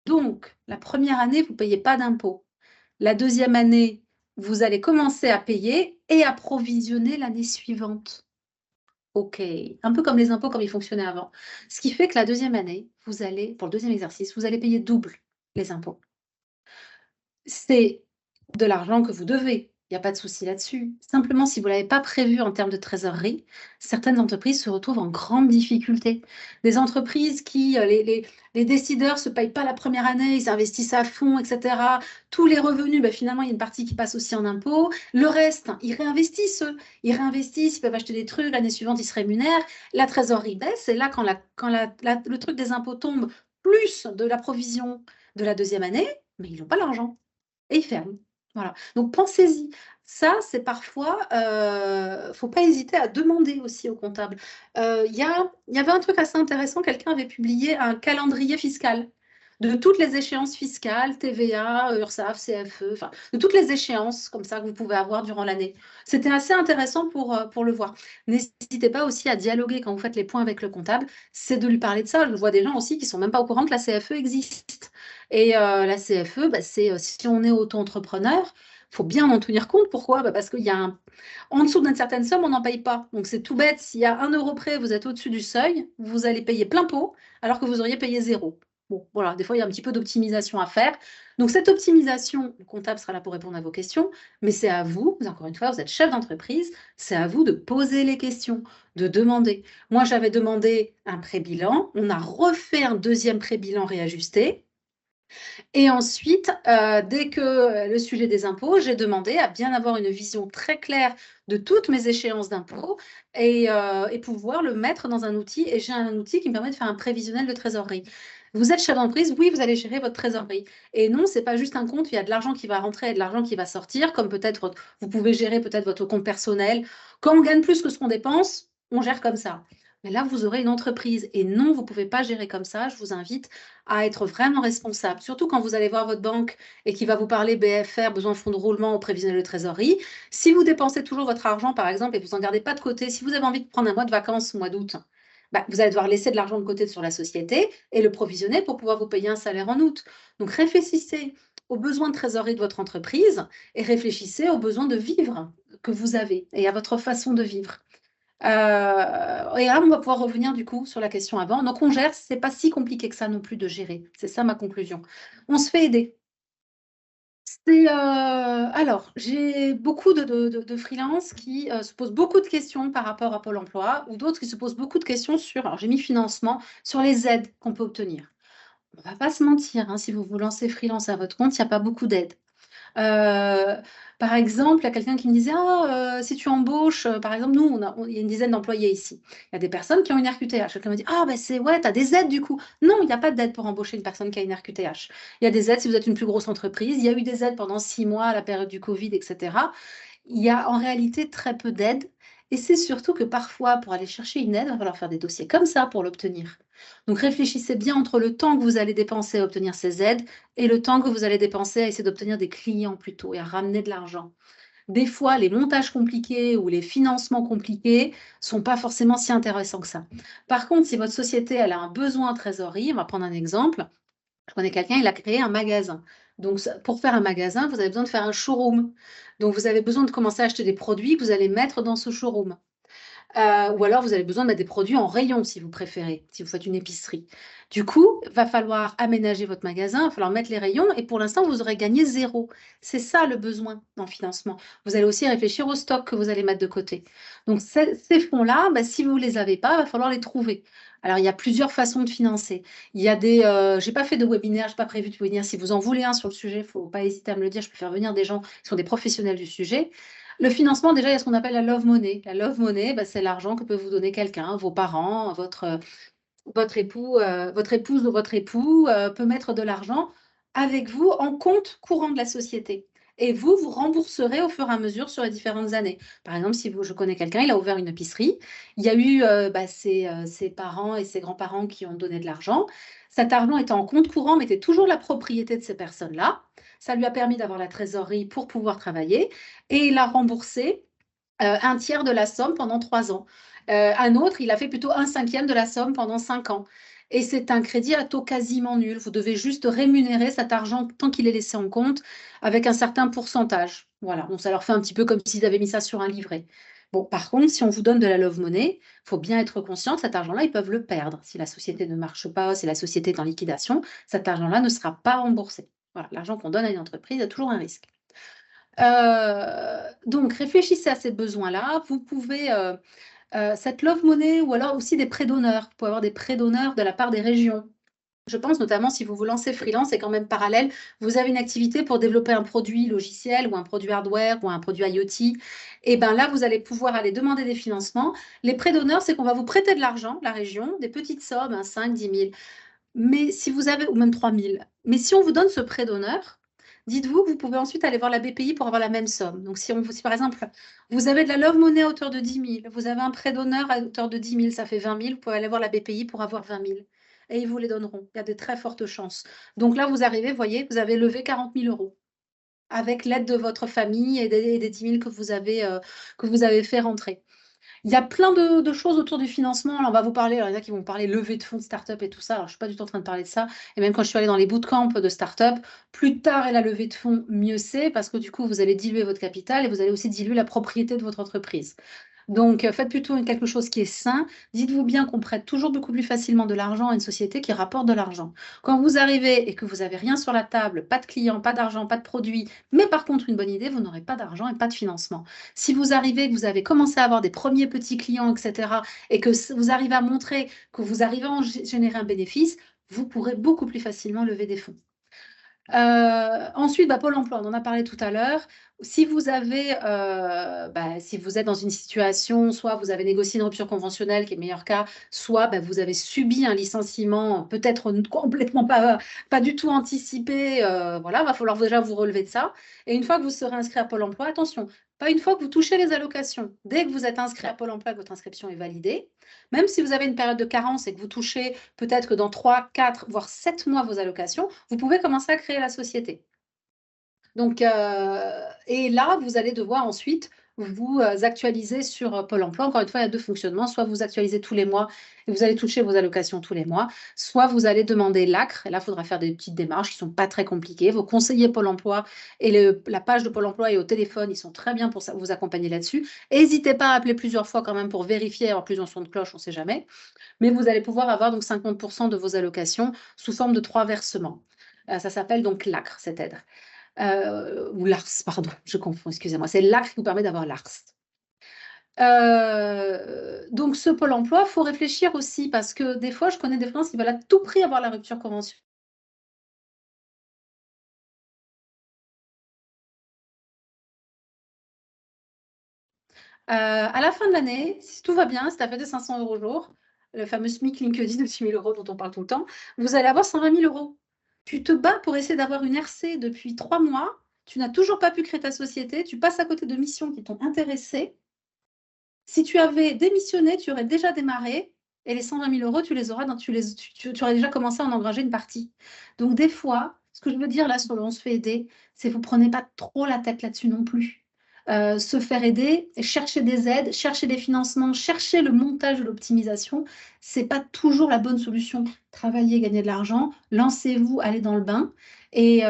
Speaker 1: Donc, la première année, vous ne payez pas d'impôts. La deuxième année, vous allez commencer à payer et à provisionner l'année suivante. OK, un peu comme les impôts, comme ils fonctionnaient avant. Ce qui fait que la deuxième année, vous allez, pour le deuxième exercice, vous allez payer double les impôts. C'est de l'argent que vous devez, il y a pas de souci là-dessus. Simplement, si vous l'avez pas prévu en termes de trésorerie, certaines entreprises se retrouvent en grande difficulté. Des entreprises qui, les décideurs se payent pas la première année, ils investissent à fond et cetera. Tous les revenus, finalement, il y a une partie qui passe aussi en impôts. Le reste, ils réinvestissent eux. Ils réinvestissent, ils peuvent acheter des trucs, l'année suivante, ils se rémunèrent. La trésorerie baisse et là, quand le truc des impôts tombe, plus de la provision de la deuxième année, mais ils n'ont pas l'argent. Et ils ferment. Voilà. Donc pensez-y. Ça, c'est parfois, faut pas hésiter à demander aussi au comptable. Il y avait un truc assez intéressant, quelqu'un avait publié un calendrier fiscal. de toutes les échéances fiscales, TVA, URSSAF, CFE, enfin, de toutes les échéances comme ça que vous pouvez avoir durant l'année. C'était assez intéressant pour le voir. N'hésitez pas aussi à dialoguer quand vous faites les points avec le comptable, c'est de lui parler de ça. Je vois des gens aussi qui ne sont même pas au courant que la CFE existe. Et la CFE, bah, c'est si on est auto-entrepreneur, il faut bien en tenir compte. Pourquoi? Bah, parce qu'il y a en dessous d'une certaine somme, on n'en paye pas. Donc c'est tout bête. S'il y a 1 € près, vous êtes au-dessus du seuil, vous allez payer plein pot, alors que vous auriez payé 0. Bon, voilà, des fois, il y a un petit peu d'optimisation à faire. Donc cette optimisation, le comptable sera là pour répondre à vos questions, mais c'est à vous, encore une fois, vous êtes chef d'entreprise, c'est à vous de poser les questions, de demander. Moi, j'avais demandé un pré-bilan, on a refait un deuxième pré-bilan réajusté. Et ensuite, dès que le sujet des impôts, j'ai demandé à bien avoir une vision très claire de toutes mes échéances d'impôts et pouvoir le mettre dans un outil. Et j'ai un outil qui me permet de faire un prévisionnel de trésorerie. Vous êtes chef d'entreprise, oui, vous allez gérer votre trésorerie. Et non, ce n'est pas juste un compte, il y a de l'argent qui va rentrer et de l'argent qui va sortir, comme peut-être vous pouvez gérer peut-être votre compte personnel. Quand on gagne plus que ce qu'on dépense, on gère comme ça. Mais là, vous aurez une entreprise. Et non, vous ne pouvez pas gérer comme ça. Je vous invite à être vraiment responsable. Surtout quand vous allez voir votre banque et qui va vous parler BFR, besoin de fonds de roulement ou prévisionnel de trésorerie. Si vous dépensez toujours votre argent, par exemple, et vous n'en gardez pas de côté, si vous avez envie de prendre un mois de vacances au mois d'août, bah, vous allez devoir laisser de l'argent de côté sur la société et le provisionner pour pouvoir vous payer un salaire en août. Donc réfléchissez aux besoins de trésorerie de votre entreprise et réfléchissez aux besoins de vivre que vous avez et à votre façon de vivre. Et là, on va pouvoir revenir du coup sur la question avant. Donc, on gère, c'est pas si compliqué que ça non plus de gérer. C'est ça ma conclusion. On se fait aider. Alors, j'ai beaucoup de freelance qui se posent beaucoup de questions par rapport à Pôle emploi ou d'autres qui se posent beaucoup de questions sur, alors j'ai mis financement, sur les aides qu'on peut obtenir. On va pas se mentir, hein, si vous vous lancez freelance à votre compte, il n'y a pas beaucoup d'aides. Par exemple, il y a quelqu'un qui me disait: «Ah, si tu embauches», par exemple, nous, il y a une dizaine d'employés ici. Il y a des personnes qui ont une RQTH. Quelqu'un m'a dit: «Ah, ben c'est ouais, tu as des aides du coup». Non, il y a pas d'aide pour embaucher une personne qui a une RQTH. Il y a des aides si vous êtes une plus grosse entreprise. Il y a eu des aides pendant 6 mois à la période du Covid et cetera. Il y a en réalité très peu d'aides et c'est surtout que parfois, pour aller chercher une aide, il va falloir faire des dossiers comme ça pour l'obtenir. Donc réfléchissez bien entre le temps que vous allez dépenser à obtenir ces aides et le temps que vous allez dépenser à essayer d'obtenir des clients plutôt et à ramener de l'argent. Des fois, les montages compliqués ou les financements compliqués sont pas forcément si intéressants que ça. Par contre, si votre société elle a un besoin en trésorerie, on va prendre un exemple. Je connais quelqu'un, il a créé un magasin. Donc, pour faire un magasin, vous avez besoin de faire un showroom. Donc, vous avez besoin de commencer à acheter des produits que vous allez mettre dans ce showroom. Ou alors vous avez besoin de mettre des produits en rayon si vous préférez, si vous faites une épicerie. Du coup, va falloir aménager votre magasin, va falloir mettre les rayons et pour l'instant, vous aurez gagné 0. C'est ça le besoin en financement. Vous allez aussi réfléchir au stock que vous allez mettre de côté. Donc ces fonds-là, bah, si vous ne les avez pas, il va falloir les trouver. Alors il y a plusieurs façons de financer. Il y a des, j'ai pas fait de webinaire, j'ai pas prévu de webinaire. Si vous en voulez un sur le sujet, il ne faut pas hésiter à me le dire, je peux faire venir des gens qui sont des professionnels du sujet. Le financement, déjà, il y a ce qu'on appelle la love money. La love money, bah, c'est l'argent que peut vous donner quelqu'un, vos parents, votre époux, votre épouse ou votre époux peut mettre de l'argent avec vous en compte courant de la société. Et vous, vous rembourserez au fur et à mesure sur les différentes années. Par exemple, si je connais quelqu'un, il a ouvert une épicerie, il y a eu bah, ses parents et ses grands-parents qui ont donné de l'argent. Cet argent était en compte courant, mais était toujours la propriété de ces personnes-là. Ça lui a permis d'avoir la trésorerie pour pouvoir travailler et il a remboursé un tiers de la somme pendant 3 ans. Un autre, il a fait plutôt 1/5 de la somme pendant 5 ans. Et c'est un crédit à taux quasiment nul. Vous devez juste rémunérer cet argent tant qu'il est laissé en compte avec un certain pourcentage. Voilà, donc ça leur fait un petit peu comme s'ils avaient mis ça sur un livret. Bon, par contre, si on vous donne de la love money, il faut bien être conscient que cet argent-là, ils peuvent le perdre. Si la société ne marche pas, si la société est en liquidation, cet argent-là ne sera pas remboursé. Voilà, l'argent qu'on donne à une entreprise a toujours un risque. Donc réfléchissez à ces besoins-là. Vous pouvez, cette love money ou alors aussi des prêts d'honneur. Vous pouvez avoir des prêts d'honneur de la part des régions. Je pense notamment si vous vous lancez freelance et quand même parallèle, vous avez une activité pour développer un produit logiciel ou un produit hardware ou un produit IoT. Et bien là, vous allez pouvoir aller demander des financements. Les prêts d'honneur, c'est qu'on va vous prêter de l'argent, la région, des petites sommes, 5, 10 000. Mais si vous avez, ou même 3 000. Mais si on vous donne ce prêt d'honneur, dites-vous que vous pouvez ensuite aller voir la BPI pour avoir la même somme. Donc, si par exemple, vous avez de la love money à hauteur de 10 000, vous avez un prêt d'honneur à hauteur de 10 000, ça fait 20 000, vous pouvez aller voir la BPI pour avoir 20 000. et ils vous les donneront. Il y a de très fortes chances. Donc là, vous arrivez, vous voyez, vous avez levé 40 000 € avec l'aide de votre famille et des 10 000 que vous avez fait rentrer. Il y a plein de choses autour du financement. Là, on va vous parler, alors il y en a qui vont parler levée de fonds de start-up et tout ça. Alors, je ne suis pas du tout en train de parler de ça. Et même quand je suis allée dans les bootcamps de start-up, plus tard est la levée de fonds, mieux c'est, parce que du coup, vous allez diluer votre capital et vous allez aussi diluer la propriété de votre entreprise. Donc, faites plutôt quelque chose qui est sain. Dites-vous bien qu'on prête toujours beaucoup plus facilement de l'argent à une société qui rapporte de l'argent. Quand vous arrivez et que vous n'avez rien sur la table, pas de clients, pas d'argent, pas de produits, mais par contre une bonne idée, vous n'aurez pas d'argent et pas de financement. Si vous arrivez, que vous avez commencé à avoir des premiers petits clients, etc., et que vous arrivez à montrer que vous arrivez à générer un bénéfice, vous pourrez beaucoup plus facilement lever des fonds. Ensuite, Pôle emploi, on en a parlé tout à l'heure. Si vous avez, si vous êtes dans une situation, soit vous avez négocié une rupture conventionnelle, qui est le meilleur cas, soit vous avez subi un licenciement, peut-être complètement pas du tout anticipé, voilà, va falloir déjà vous relever de ça. Et une fois que vous serez inscrit à Pôle emploi, attention, pas une fois que vous touchez les allocations. Dès que vous êtes inscrit à Pôle emploi, que votre inscription est validée, même si vous avez une période de carence et que vous touchez peut-être que dans 3, 4, voire 7 mois vos allocations, vous pouvez commencer à créer la société. Donc, et là, vous allez devoir ensuite vous actualiser sur Pôle emploi. Encore une fois, il y a deux fonctionnements. Soit vous actualisez tous les mois et vous allez toucher vos allocations tous les mois, soit vous allez demander l'ACRE. Et là, il faudra faire des petites démarches qui ne sont pas très compliquées. Vos conseillers Pôle emploi et la page de Pôle emploi et au téléphone, ils sont très bien pour vous accompagner là-dessus. N'hésitez pas à appeler plusieurs fois quand même pour vérifier, avoir plus en son de cloche, on ne sait jamais. Mais vous allez pouvoir avoir donc 50% de vos allocations sous forme de 3 versements. Ça s'appelle donc l'ACRE, cette aide. Ou l'ARS, pardon, je confonds, excusez-moi. C'est l'ACRE qui vous permet d'avoir l'ARS. Donc, ce Pôle emploi, il faut réfléchir aussi parce que des fois, je connais des freelances qui veulent à tout prix avoir la rupture conventionnelle. À la fin de l'année, si tout va bien, si tu as fait des 500 € au jour, le fameux SMIC LinkedIn de 6 000 € dont on parle tout le temps, vous allez avoir 120 000 €. Tu te bats pour essayer d'avoir une RC depuis 3 mois, tu n'as toujours pas pu créer ta société, tu passes à côté de missions qui t'ont intéressé. Si tu avais démissionné, tu aurais déjà démarré et les 120 000 €, tu les auras tu aurais déjà commencé à en engranger une partie. Donc des fois, ce que je veux dire là sur le On se fait aider, c'est vous prenez pas trop la tête là-dessus non plus. Se faire aider, chercher des aides, chercher des financements, chercher le montage de l'optimisation, c'est pas toujours la bonne solution. Travailler, gagner de l'argent, lancez-vous, allez dans le bain et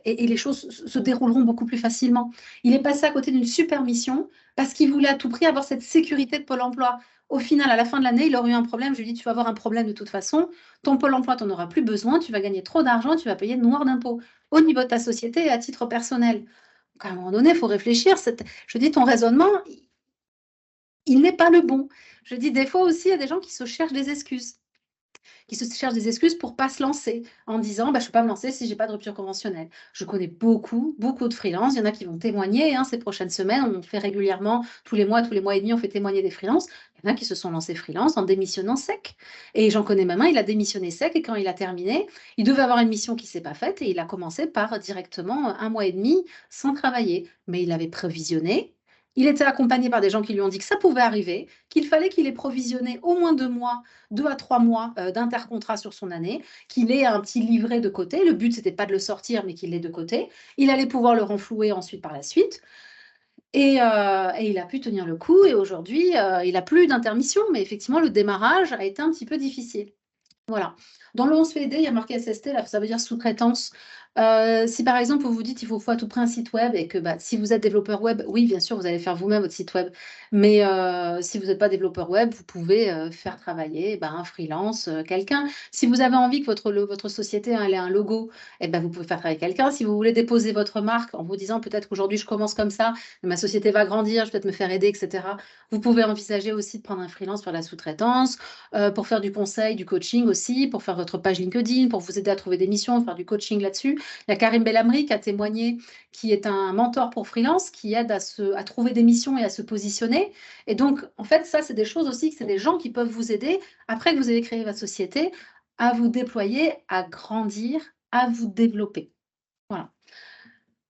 Speaker 1: les choses se dérouleront beaucoup plus facilement. Il est passé à côté d'une super mission parce qu'il voulait à tout prix avoir cette sécurité de Pôle emploi. Au final, à la fin de l'année, il aurait eu un problème. Je lui ai dit, tu vas avoir un problème de toute façon. Ton Pôle emploi, tu n'en auras plus besoin. Tu vas gagner trop d'argent. Tu vas payer noir d'impôts au niveau de ta société et à titre personnel. Donc, à un moment donné, il faut réfléchir. Je dis, ton raisonnement, il n'est pas le bon. Je dis, des fois aussi, il y a des gens qui se cherchent des excuses. Pour ne pas se lancer en disant je ne peux pas me lancer si je n'ai pas de rupture conventionnelle. Je connais beaucoup de freelances. Il y en a qui vont témoigner ces prochaines semaines. On fait régulièrement, tous les mois et demi, on fait témoigner des freelances. Il y en a qui se sont lancés freelance en démissionnant sec. Et j'en connais même un, il a démissionné sec et quand il a terminé, il devait avoir une mission qui ne s'est pas faite et il a commencé par directement 1 mois et demi sans travailler. Mais il avait prévisionné. Il était accompagné par des gens qui lui ont dit que ça pouvait arriver, qu'il fallait qu'il ait provisionné au moins 2 mois, 2 à 3 mois d'intercontrat sur son année, qu'il ait un petit livret de côté. Le but, c'était pas de le sortir, mais qu'il l'ait de côté. Il allait pouvoir le renflouer ensuite par la suite. Et il a pu tenir le coup. Et aujourd'hui, il n'a plus d'intermission. Mais effectivement, le démarrage a été un petit peu difficile. Voilà. Dans le 11 FED, il y a marqué SST, là, ça veut dire sous-traitance. Si par exemple, vous vous dites qu'il faut à tout prix un site web et que si vous êtes développeur web, oui, bien sûr, vous allez faire vous-même votre site web. Mais si vous n'êtes pas développeur web, vous pouvez faire travailler un freelance, quelqu'un. Si vous avez envie que votre société elle ait un logo, vous pouvez faire travailler quelqu'un. Si vous voulez déposer votre marque en vous disant peut-être qu'aujourd'hui, je commence comme ça, mais ma société va grandir, je vais peut-être me faire aider, etc. Vous pouvez envisager aussi de prendre un freelance pour la sous-traitance, pour faire du conseil, du coaching aussi, pour faire votre page LinkedIn, pour vous aider à trouver des missions, faire du coaching là-dessus. Il y a Karim Bellamri qui a témoigné, qui est un mentor pour freelance, qui aide à trouver des missions et à se positionner. Et donc, en fait, ça, c'est des choses aussi, c'est des gens qui peuvent vous aider, après que vous avez créé votre société, à vous déployer, à grandir, à vous développer. Voilà.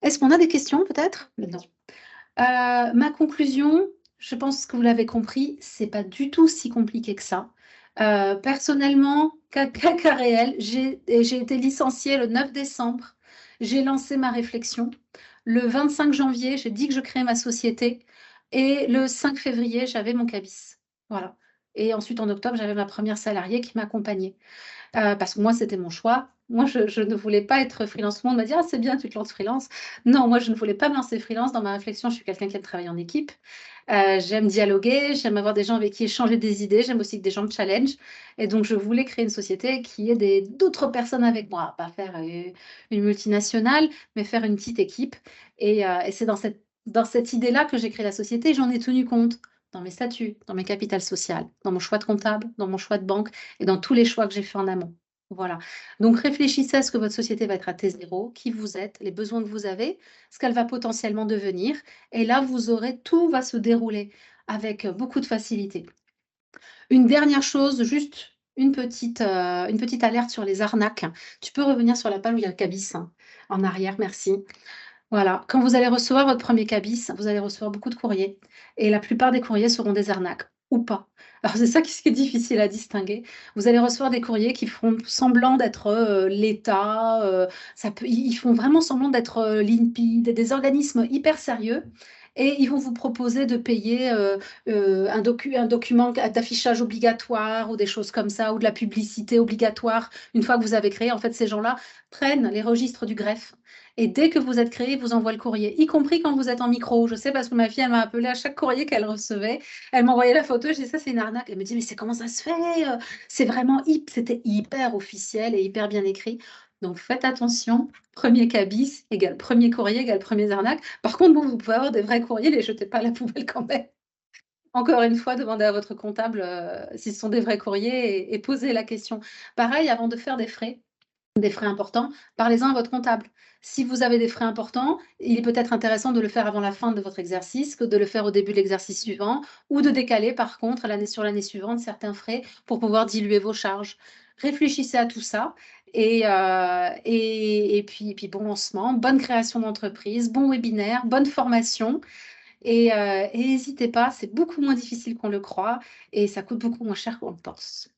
Speaker 1: Est-ce qu'on a des questions peut-être? Non. Ma conclusion, je pense que vous l'avez compris, c'est pas du tout si compliqué que ça. Personnellement, cas réel. J'ai été licenciée le 9 décembre. J'ai lancé ma réflexion. Le 25 janvier, j'ai dit que je créais ma société. Et le 5 février, j'avais mon cabis. Voilà. Et ensuite, en octobre, j'avais ma première salariée qui m'accompagnait. Parce que moi, c'était mon choix. Moi, je ne voulais pas être freelance. Tout le monde m'a dit: «Ah, c'est bien, tu te lances freelance». Non, moi, je ne voulais pas me lancer freelance. Dans ma réflexion, je suis quelqu'un qui aime travailler en équipe. J'aime dialoguer, j'aime avoir des gens avec qui échanger des idées, j'aime aussi que des gens me challenge. Et donc, je voulais créer une société qui ait d'autres personnes avec moi, pas faire une multinationale, mais faire une petite équipe. Et c'est dans cette idée-là que j'ai créé la société. J'en ai tenu compte dans mes statuts, dans mes capitales sociales, dans mon choix de comptable, dans mon choix de banque et dans tous les choix que j'ai faits en amont. Voilà. Donc, réfléchissez à ce que votre société va être à T0, qui vous êtes, les besoins que vous avez, ce qu'elle va potentiellement devenir. Et là, vous aurez tout va se dérouler avec beaucoup de facilité. Une dernière chose, juste une petite alerte sur les arnaques. Tu peux revenir sur la page où il y a le cabis, hein, en arrière, merci. Voilà, quand vous allez recevoir votre premier cabis, vous allez recevoir beaucoup de courriers et la plupart des courriers seront des arnaques ou pas. Alors c'est ça qui est difficile à distinguer. Vous allez recevoir des courriers qui feront semblant d'être, l'État, ça peut ils font vraiment semblant d'être, l'INPI, des organismes hyper sérieux et ils vont vous proposer de payer, un document d'affichage obligatoire ou des choses comme ça ou de la publicité obligatoire une fois que vous avez créé. En fait, ces gens-là prennent les registres du greffe et dès que vous êtes créé, ils vous envoient le courrier, y compris quand vous êtes en micro. Je sais parce que ma fille, elle m'a appelée à chaque courrier qu'elle recevait. Elle m'envoyait la photo, je dis: «Ça, c'est une arnaque». Elle me dit: «Mais c'est comment ça se fait?» C'est vraiment c'était hyper officiel et hyper bien écrit. Donc faites attention. Premier cabis égale premier courrier égale premières arnaques. Par contre, bon, vous pouvez avoir des vrais courriers, les jetez pas à la poubelle quand même. Encore une fois, demandez à votre comptable, si ce sont des vrais courriers et posez la question. Pareil, avant de faire des frais importants, parlez-en à votre comptable. Si vous avez des frais importants, il est peut-être intéressant de le faire avant la fin de votre exercice que de le faire au début de l'exercice suivant ou de décaler par contre sur l'année suivante certains frais pour pouvoir diluer vos charges. Réfléchissez à tout ça et puis bon lancement, bonne création d'entreprise, bon webinaire, bonne formation et n'hésitez pas, c'est beaucoup moins difficile qu'on le croit et ça coûte beaucoup moins cher qu'on le pense.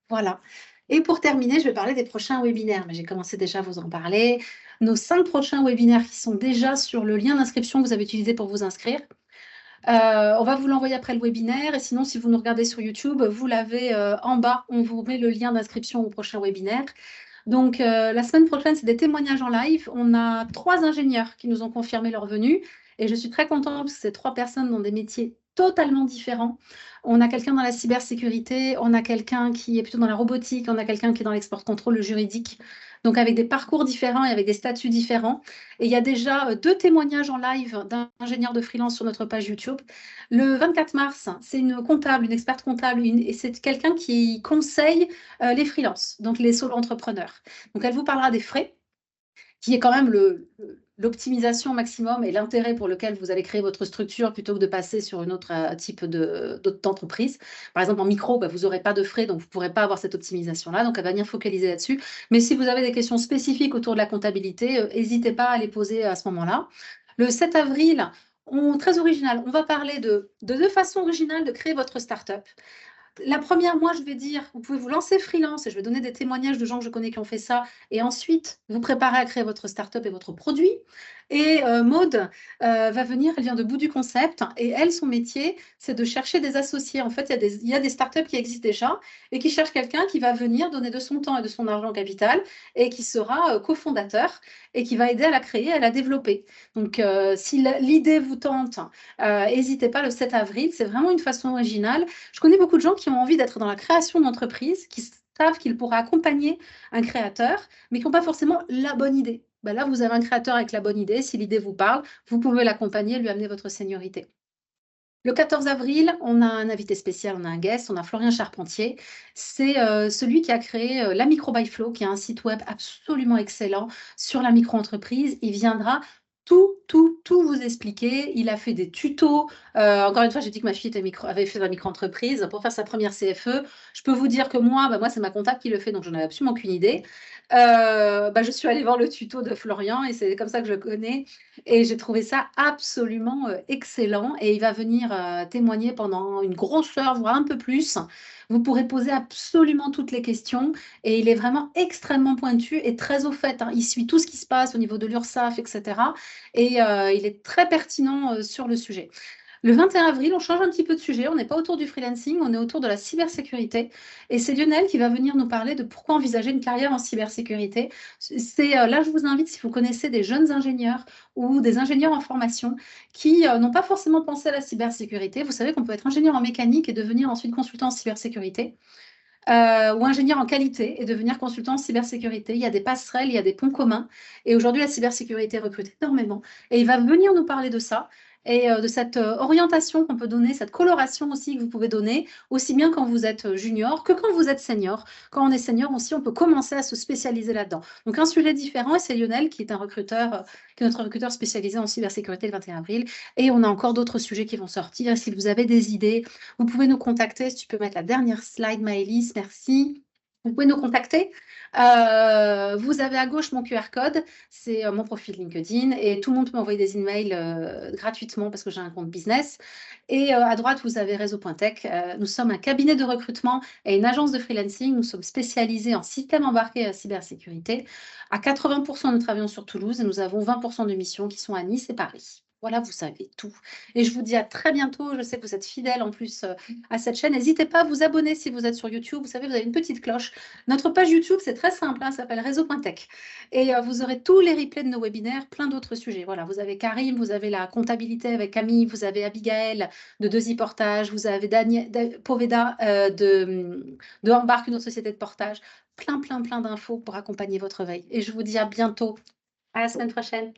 Speaker 1: Voilà. Et pour terminer, je vais parler des prochains webinaires, mais j'ai commencé déjà à vous en parler. Nos 5 prochains webinaires qui sont déjà sur le lien d'inscription que vous avez utilisé pour vous inscrire. On va vous l'envoyer après le webinaire et sinon, si vous nous regardez sur YouTube, vous l'avez en bas. On vous met le lien d'inscription au prochain webinaire. Donc, la semaine prochaine, c'est des témoignages en live. On a 3 ingénieurs qui nous ont confirmé leur venue et je suis très contente parce que c'est 3 personnes dans des métiers totalement différents. On a quelqu'un dans la cybersécurité, on a quelqu'un qui est plutôt dans la robotique, on a quelqu'un qui est dans l'export contrôle, le juridique. Donc, avec des parcours différents et avec des statuts différents. Et il y a déjà 2 témoignages en live d'ingénieurs de freelance sur notre page YouTube. Le 24 mars, c'est une comptable, une experte comptable, et c'est quelqu'un qui conseille les freelances, donc les solo-entrepreneurs. Donc, elle vous parlera des frais, qui est quand même l'optimisation maximum et l'intérêt pour lequel vous allez créer votre structure plutôt que de passer sur une autre type d'entreprise. Par exemple, en micro, bah, vous n'aurez pas de frais, donc vous ne pourrez pas avoir cette optimisation-là. Donc, elle va venir focaliser là-dessus. Mais si vous avez des questions spécifiques autour de la comptabilité, n'hésitez pas à les poser à ce moment-là. Le 7 avril, très original, on va parler de 2 façons originales de créer votre start-up. La première, moi, je vais dire, vous pouvez vous lancer freelance et je vais donner des témoignages de gens que je connais qui ont fait ça et ensuite vous préparer à créer votre start-up et votre produit. Et Maude va venir, elle vient de Bout du Concept et elle, son métier, c'est de chercher des associés. En fait, il y a des startups qui existent déjà et qui cherchent quelqu'un qui va venir donner de son temps et de son argent au capital et qui sera cofondateur et qui va aider à la créer, à la développer. Donc, si l'idée vous tente, n'hésitez pas le 7 avril. C'est vraiment une façon originale. Je connais beaucoup de gens qui ont envie d'être dans la création d'entreprise, qui savent qu'ils pourraient accompagner un créateur, mais qui n'ont pas forcément la bonne idée. Ben là, vous avez un créateur avec la bonne idée. Si l'idée vous parle, vous pouvez l'accompagner, lui amener votre seniorité. Le 14 avril, on a un invité spécial, on a un guest, on a Florian Charpentier. C'est celui qui a créé la Micro by Flow, qui est un site web absolument excellent sur la micro-entreprise. Il viendra tout vous expliquer. Il a fait des tutos. Encore une fois, j'ai dit que ma fille avait fait la micro-entreprise pour faire sa première CFE. Je peux vous dire que moi, c'est ma comptable qui le fait, donc je n'en ai absolument aucune idée. Je suis allée voir le tuto de Florian et c'est comme ça que je le connais et j'ai trouvé ça absolument, excellent et il va venir, témoigner pendant une grosse heure, voire un peu plus. Vous pourrez poser absolument toutes les questions et il est vraiment extrêmement pointu et très au fait, hein. Il suit tout ce qui se passe au niveau de l'URSSAF et cetera et il est très pertinent, sur le sujet. Le 21 avril, on change un petit peu de sujet. On n'est pas autour du freelancing, on est autour de la cybersécurité. Et c'est Lionel qui va venir nous parler de pourquoi envisager une carrière en cybersécurité. Là, je vous invite, si vous connaissez des jeunes ingénieurs ou des ingénieurs en formation qui n'ont pas forcément pensé à la cybersécurité. Vous savez qu'on peut être ingénieur en mécanique et devenir ensuite consultant en cybersécurité. Ou ingénieur en qualité et devenir consultant en cybersécurité. Il y a des passerelles, il y a des ponts communs. Et aujourd'hui, la cybersécurité recrute énormément. Et il va venir nous parler de ça et de cette orientation qu'on peut donner, cette coloration aussi que vous pouvez donner, aussi bien quand vous êtes junior que quand vous êtes senior. Quand on est senior aussi, on peut commencer à se spécialiser là-dedans. Donc un sujet différent, et c'est Lionel qui est un recruteur, qui est notre recruteur spécialisé en cybersécurité le 21 avril. Et on a encore d'autres sujets qui vont sortir. Si vous avez des idées, vous pouvez nous contacter. Si tu peux mettre la dernière slide, Maëlys, merci. Vous pouvez nous contacter. Vous avez à gauche mon QR code, c'est mon profil LinkedIn et tout le monde peut m'envoyer des emails gratuitement parce que j'ai un compte business. Et à droite, vous avez Réseau.tech. Nous sommes un cabinet de recrutement et une agence de freelancing. Nous sommes spécialisés en système embarqué à cybersécurité. À 80%, nous travaillons sur Toulouse et nous avons 20% de missions qui sont à Nice et Paris. Voilà, vous savez tout. Et je vous dis à très bientôt. Je sais que vous êtes fidèles en plus à cette chaîne. N'hésitez pas à vous abonner si vous êtes sur YouTube. Vous savez, vous avez une petite cloche. Notre page YouTube, c'est très simple, hein, ça s'appelle Réseau.tech. Et vous aurez tous les replays de nos webinaires, plein d'autres sujets. Voilà, vous avez Karim, vous avez la comptabilité avec Camille, vous avez Abigail de Deuxy Portage, vous avez Poveda de Embarque, une autre société de portage. Plein d'infos pour accompagner votre veille. Et je vous dis à bientôt. À la semaine prochaine.